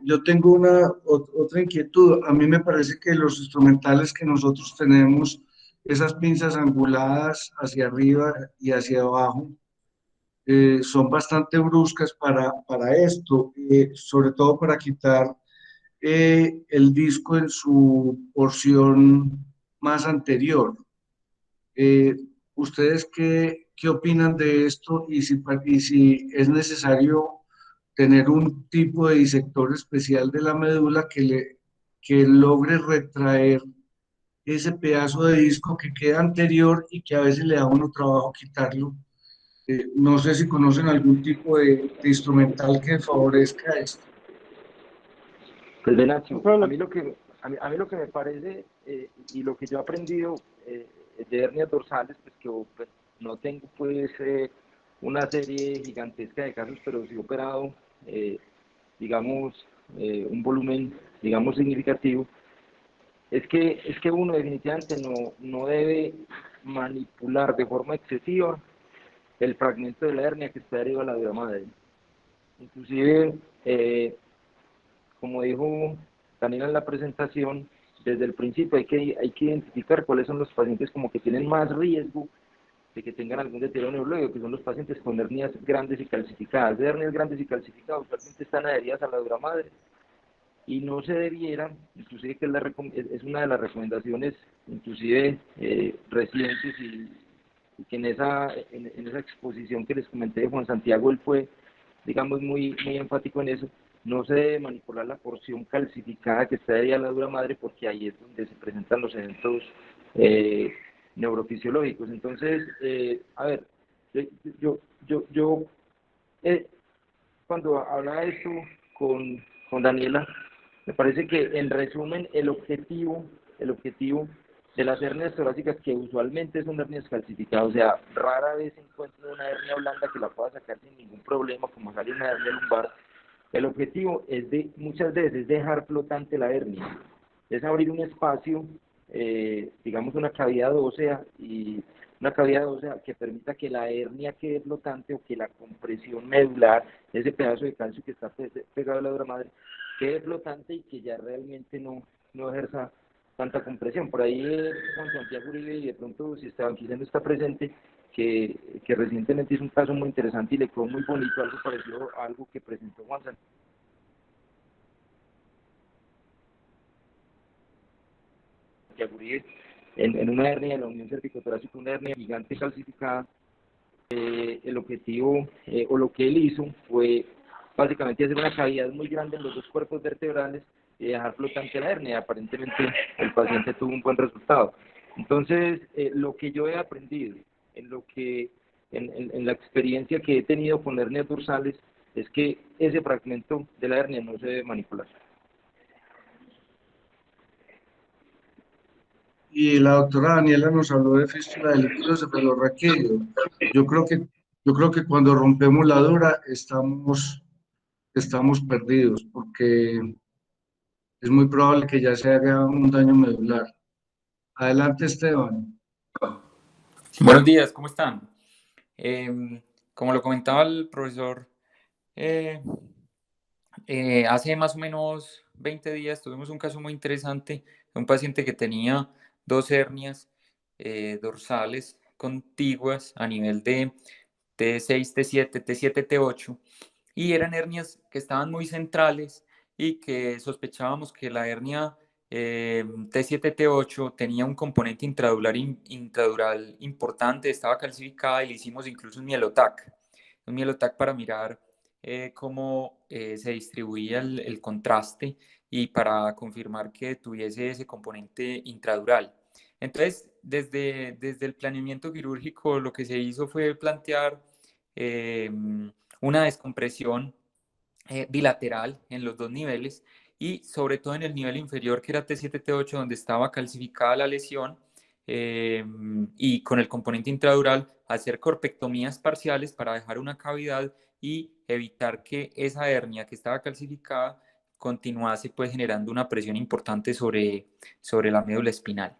Yo tengo otra inquietud. A mí me parece que los instrumentales que nosotros tenemos, esas pinzas anguladas hacia arriba y hacia abajo, son bastante bruscas para esto, sobre todo para quitar el disco en su porción más anterior. Eh, ¿Ustedes qué opinan de esto y si es necesario tener un tipo de disector especial de la médula que logre retraer ese pedazo de disco que queda anterior y que a veces le da a uno trabajo quitarlo? No sé si conocen algún tipo de instrumental que favorezca esto. Pues Nacho, Pero a mí lo que me parece y lo que yo he aprendido de hernias dorsales, pues que pues, no tengo pues una serie gigantesca de casos, pero sí he operado, digamos, un volumen, digamos, significativo, es que uno definitivamente no debe manipular de forma excesiva el fragmento de la hernia que está arriba de la dura madre. Inclusive, como dijo Daniela en la presentación, desde el principio hay que identificar cuáles son los pacientes como que tienen más riesgo de que tengan algún deterioro neurológico, que son los pacientes con hernias grandes y calcificadas. De hernias grandes y calcificadas usualmente están adheridas a la dura madre y no se debiera, inclusive que es una de las recomendaciones, inclusive recientes, y que en esa exposición que les comenté de Juan Santiago, él fue, digamos, muy enfático en eso. No se debe manipular la porción calcificada que está adherida a la dura madre, porque ahí es donde se presentan los eventos neurofisiológicos. Entonces, a ver, yo cuando hablaba de esto con Daniela, me parece que en resumen el objetivo de las hernias torácicas, que usualmente son hernias calcificadas, o sea, rara vez se encuentra una hernia blanda que la pueda sacar sin ningún problema, como sale una hernia lumbar. El objetivo es muchas veces dejar flotante la hernia, es abrir un espacio, digamos una cavidad ósea, y una cavidad ósea que permita que la hernia quede flotante, o que la compresión medular, ese pedazo de calcio que está pegado a la dura madre, quede flotante y que ya realmente no ejerza tanta compresión. Por ahí Juan Santiago Uribe, y de pronto si Esteban quizá no está presente, que recientemente hizo un caso muy interesante y le quedó muy bonito, algo parecido a algo que presentó Juan Santiago Uribe en una hernia de la unión cervicotorácica, una hernia gigante calcificada. El objetivo, o lo que él hizo, fue básicamente hacer una cavidad muy grande en los dos cuerpos vertebrales y dejar flotante la hernia. Aparentemente el paciente tuvo un buen resultado. Entonces, lo que yo he aprendido en la experiencia que he tenido con hernias dorsales, es que ese fragmento de la hernia no se debe manipular. Y la doctora Daniela nos habló de fístula de líquido cefalorraquídeo. Yo creo que, yo creo que cuando rompemos la dura estamos perdidos, porque es muy probable que ya se haga un daño medular. Adelante, Esteban. Buenos días, ¿cómo están? Como lo comentaba el profesor, eh, hace más o menos 20 días tuvimos un caso muy interesante de un paciente que tenía dos hernias dorsales contiguas a nivel de T6, T7, T7, T8, y eran hernias que estaban muy centrales y que sospechábamos que la hernia T7, T8 tenía un componente intradural importante, estaba calcificada, y le hicimos incluso un mielotac para mirar cómo se distribuía el contraste, y para confirmar que tuviese ese componente intradural. Entonces, desde el planeamiento quirúrgico, lo que se hizo fue plantear una descompresión bilateral en los dos niveles, y sobre todo en el nivel inferior, que era T7, T8, donde estaba calcificada la lesión, y con el componente intradural, hacer corpectomías parciales para dejar una cavidad y evitar que esa hernia que estaba calcificada continuase pues generando una presión importante sobre la médula espinal.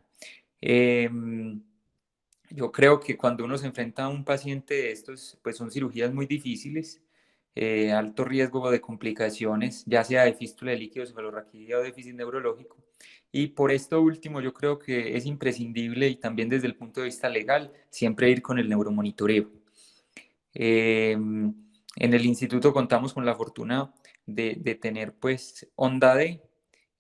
Yo creo que cuando uno se enfrenta a un paciente de estos, pues son cirugías muy difíciles, alto riesgo de complicaciones, ya sea de fístula de líquido cefalorraquídeo o déficit neurológico. Y por esto último, yo creo que es imprescindible, y también desde el punto de vista legal, siempre ir con el neuromonitoreo. En el instituto contamos con la fortuna de tener pues onda D,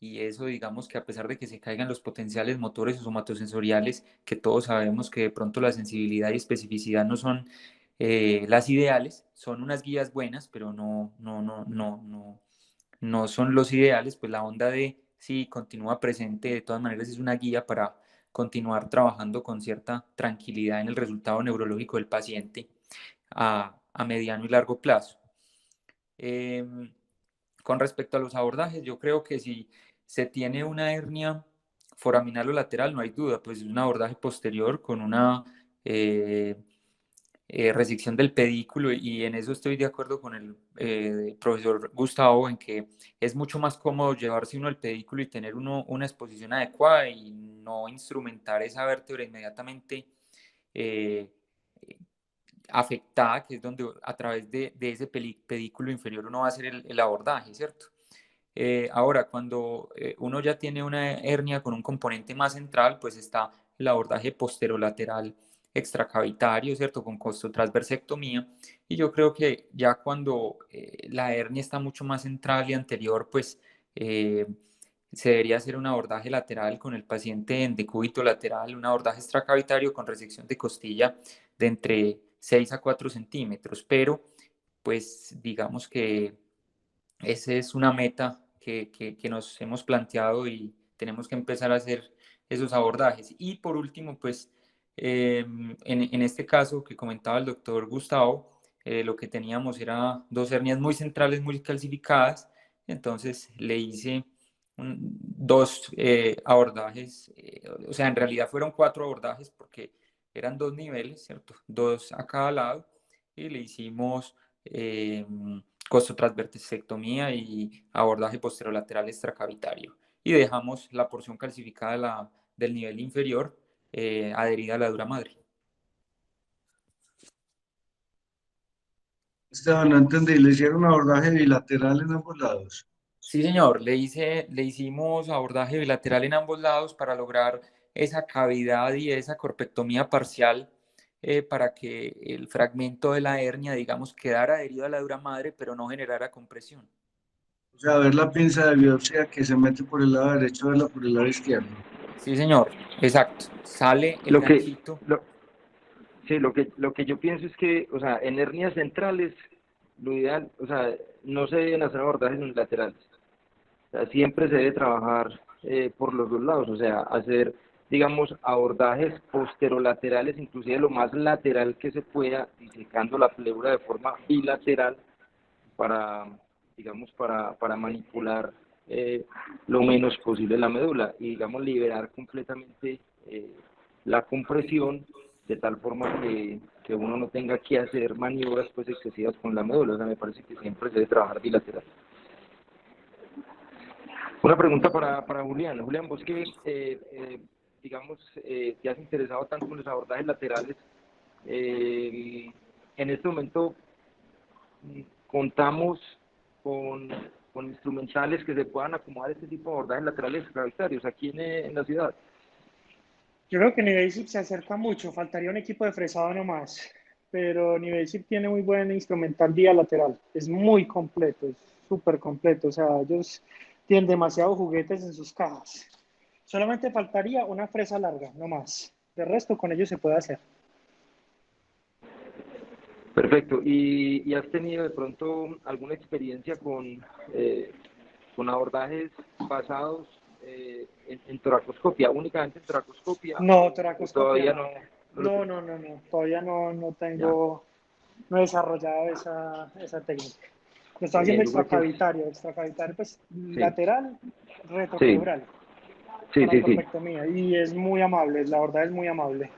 y eso, digamos, que a pesar de que se caigan los potenciales motores o somatosensoriales, que todos sabemos que de pronto la sensibilidad y especificidad no son las ideales, son unas guías buenas, pero no son los ideales. Pues la onda D sí continúa presente, de todas maneras es una guía para continuar trabajando con cierta tranquilidad en el resultado neurológico del paciente a mediano y largo plazo. Con respecto a los abordajes, yo creo que si se tiene una hernia foraminal o lateral, no hay duda, pues es un abordaje posterior con una resección del pedículo, y en eso estoy de acuerdo con el profesor Gustavo, en que es mucho más cómodo llevarse uno el pedículo y tener una exposición adecuada, y no instrumentar esa vértebra inmediatamente afectada, que es donde a través de ese pedículo inferior uno va a hacer el abordaje, ¿cierto? Ahora, cuando uno ya tiene una hernia con un componente más central, pues está el abordaje posterolateral extracavitario, ¿cierto? Con costotransversectomía. Y yo creo que ya cuando la hernia está mucho más central y anterior, pues se debería hacer un abordaje lateral con el paciente en decúbito lateral, un abordaje extracavitario con resección de costilla de entre 6 a 4 centímetros, pero pues digamos que esa es una meta que nos hemos planteado y tenemos que empezar a hacer esos abordajes. Y por último, pues en este caso que comentaba el doctor Gustavo, lo que teníamos era dos hernias muy centrales, muy calcificadas, entonces le hice dos abordajes, o sea, en realidad fueron 4 abordajes porque eran 2 niveles, ¿cierto? 2 a cada lado y le hicimos costotransversectomía y abordaje posterolateral extracavitario. Y dejamos la porción calcificada del nivel inferior adherida a la dura madre. Esteban, no entendí, le hicieron un abordaje bilateral en ambos lados. Sí, señor, le hicimos abordaje bilateral en ambos lados para lograr esa cavidad y esa corpectomía parcial para que el fragmento de la hernia, digamos, quedara adherido a la dura madre, pero no generara compresión. O sea, ver la pinza de biopsia que se mete por el lado derecho, verla por el lado izquierdo. Sí, señor, exacto. Sale el Lo que, ganchito. sí, lo que yo pienso es que, o sea, en hernias centrales, lo ideal, o sea, no se deben hacer abordajes unilaterales. O sea, siempre se debe trabajar por los dos lados, o sea, hacer, digamos, abordajes posterolaterales, inclusive lo más lateral que se pueda, disecando la pleura de forma bilateral para, digamos, para manipular lo menos posible la médula y, digamos, liberar completamente la compresión de tal forma que uno no tenga que hacer maniobras pues excesivas con la médula. O sea, me parece que siempre se debe trabajar bilateral. Una pregunta para Julián. Julián, vos que, digamos, te has interesado tanto en los abordajes laterales, en este momento contamos con, con instrumentales que se puedan acomodar este tipo de abordajes laterales gravitarios aquí en la ciudad. Yo creo que Nivesip se acerca mucho, faltaría un equipo de fresado nomás, pero Nivesip tiene muy buen instrumental vía lateral, es muy completo, es súper completo, o sea, ellos tienen demasiados juguetes en sus cajas. Solamente faltaría una fresa larga, no más. De resto, con ellos se puede hacer. Perfecto. ¿Y has tenido de pronto alguna experiencia con abordajes basados en toracoscopia, únicamente en toracoscopia, No, o toracoscopia todavía no. no? No, todavía no Ya. tengo, no he desarrollado esa técnica. Lo estaba haciendo Bien, yo creo que extracavitario pues sí, lateral, sí, retropleural, sí, para sí, sí, corpectomía. Y es muy amable, la verdad es muy amable.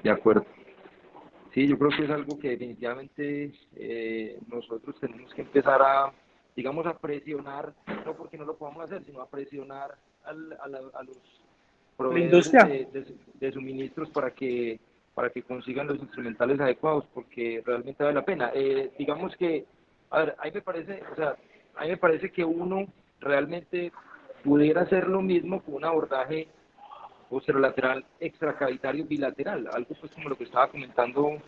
de acuerdo. Sí, yo creo que es algo que definitivamente nosotros tenemos que empezar a, digamos, a presionar, no porque no lo podamos hacer, sino a presionar a los La proveedores industria, de suministros para que consigan los instrumentales adecuados, porque realmente vale la pena. Digamos que, a ver, a mí me parece, o sea, a mí me parece que uno realmente pudiera hacer lo mismo con un abordaje posterolateral extracavitario bilateral, algo pues como lo que estaba comentando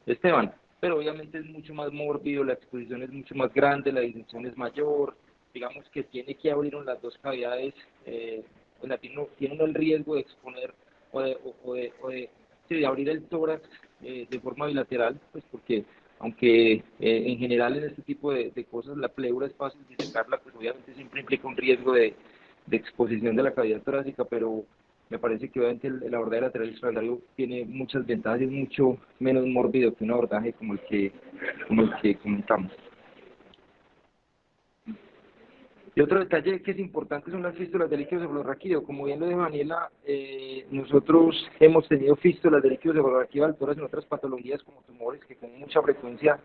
Esteban, pero obviamente es mucho más mórbido, la exposición es mucho más grande, la disección es mayor, digamos que tiene que abrir las dos cavidades, tiene uno el riesgo de exponer sí, de abrir el tórax de forma bilateral, pues porque aunque en general en este tipo de cosas la pleura es fácil disecarla, pues obviamente siempre implica un riesgo de exposición de la cavidad torácica, pero me parece que obviamente el abordaje lateral extraordinario tiene muchas ventajas y es mucho menos mórbido que un abordaje como el que comentamos. Y otro detalle que es importante son las fístulas del líquido cefalorraquídeo. Como bien lo dijo Daniela, nosotros hemos tenido fístulas del líquido cefalorraquídeo altoras en otras patologías como tumores que con mucha frecuencia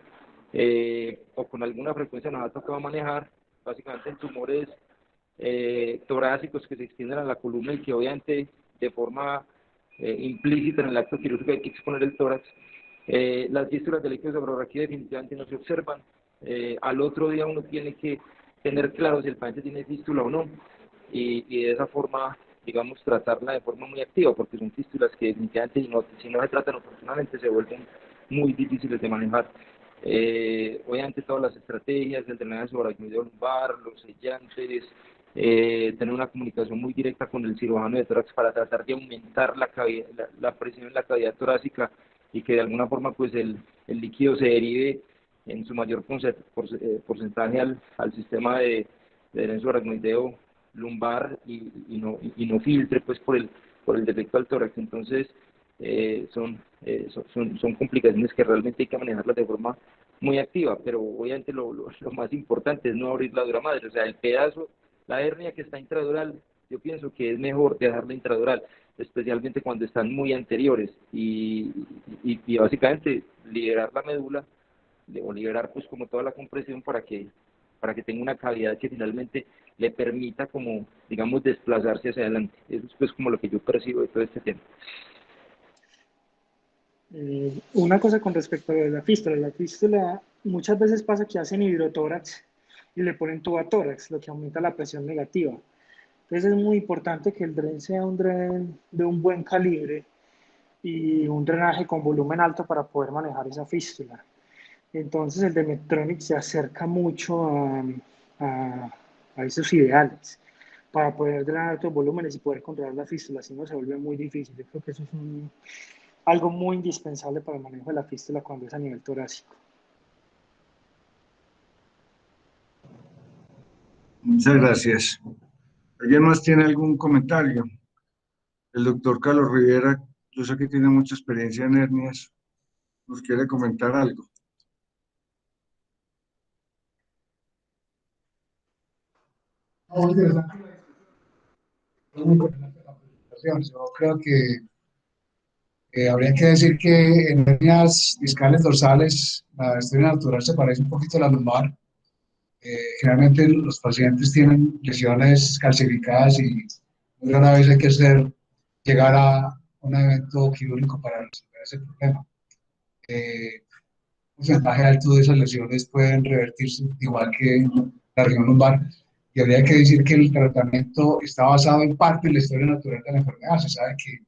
o con alguna frecuencia nos ha tocado manejar, básicamente en tumores torácicos que se extienden a la columna y que obviamente de forma implícita en el acto quirúrgico hay que exponer el tórax. Las fístulas del líquido cefalorraquídeo definitivamente no se observan. Al otro día uno tiene que tener claro si el paciente tiene fístula o no y de esa forma digamos, tratarla de forma muy activa, porque son fístulas que definitivamente si no se tratan oportunamente se vuelven muy difíciles de manejar. Obviamente todas las estrategias, el drenaje subaracnoideo lumbar, los sellantes, tener una comunicación muy directa con el cirujano de tórax para tratar de aumentar la presión en la cavidad torácica y que de alguna forma pues el líquido se derive en su mayor porcentaje al sistema de drenaje subaracnoideo lumbar y no filtre pues por el defecto al tórax. Entonces son complicaciones que realmente hay que manejarlas de forma muy activa, pero obviamente lo más importante es no abrir la dura madre, o sea, el pedazo, la hernia que está intradural, yo pienso que es mejor dejarla intradural, especialmente cuando están muy anteriores y básicamente liberar la médula o liberar pues como toda la compresión para que tenga una cavidad que finalmente le permita como digamos desplazarse hacia adelante. Eso es pues como lo que yo percibo de todo este tema. Una cosa con respecto a la fístula muchas veces pasa que hacen hidrotórax y le ponen tubatórax, lo que aumenta la presión negativa. Entonces es muy importante que el dren sea un dren de un buen calibre y un drenaje con volumen alto para poder manejar esa fístula. Entonces el de Medtronic se acerca mucho a esos ideales para poder drenar altos volúmenes y poder controlar la fístula, si no se vuelve muy difícil. Yo creo que eso es algo muy indispensable para el manejo de la fístula cuando es a nivel torácico. Muchas gracias. ¿Alguien más tiene algún comentario? El doctor Carlos Rivera, yo sé que tiene mucha experiencia en hernias, ¿nos quiere comentar algo? Muy interesante. Muy interesante la presentación. Yo creo que habría que decir que en hernias discales dorsales la historia natural se parece un poquito a la lumbar. Generalmente los pacientes tienen lesiones calcificadas y muy rara vez hay que llegar a un evento quirúrgico para resolver ese problema. Un porcentaje alto de esas lesiones pueden revertirse igual que en la región lumbar. Y habría que decir que el tratamiento está basado en parte en la historia natural de la enfermedad. Se sabe que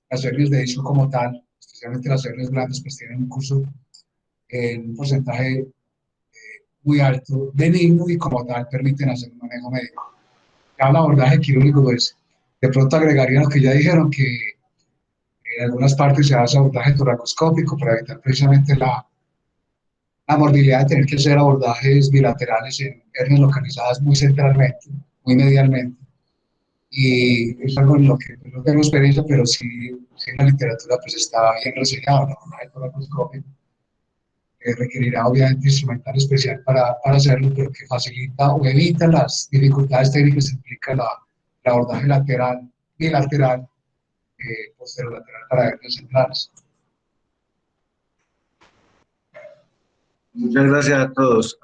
las hernias de disco como tal, especialmente las hernias grandes, pues tienen un curso en un porcentaje muy alto, benigno y como tal permiten hacer un manejo médico. Ya el abordaje quirúrgico, pues de pronto agregaría lo que ya dijeron, que en algunas partes se hace abordaje toracoscópico para evitar precisamente la morbilidad de tener que hacer abordajes bilaterales en hernias localizadas muy centralmente, muy medialmente. Y es algo en lo que no tengo experiencia, pero sí en la literatura pues está bien reseñado, ¿no? El toracoscópico requerirá obviamente instrumental especial para hacerlo, pero que facilita o evita las dificultades técnicas que implica el abordaje lateral, bilateral, posterolateral para hernias centrales. Muchas gracias a todos.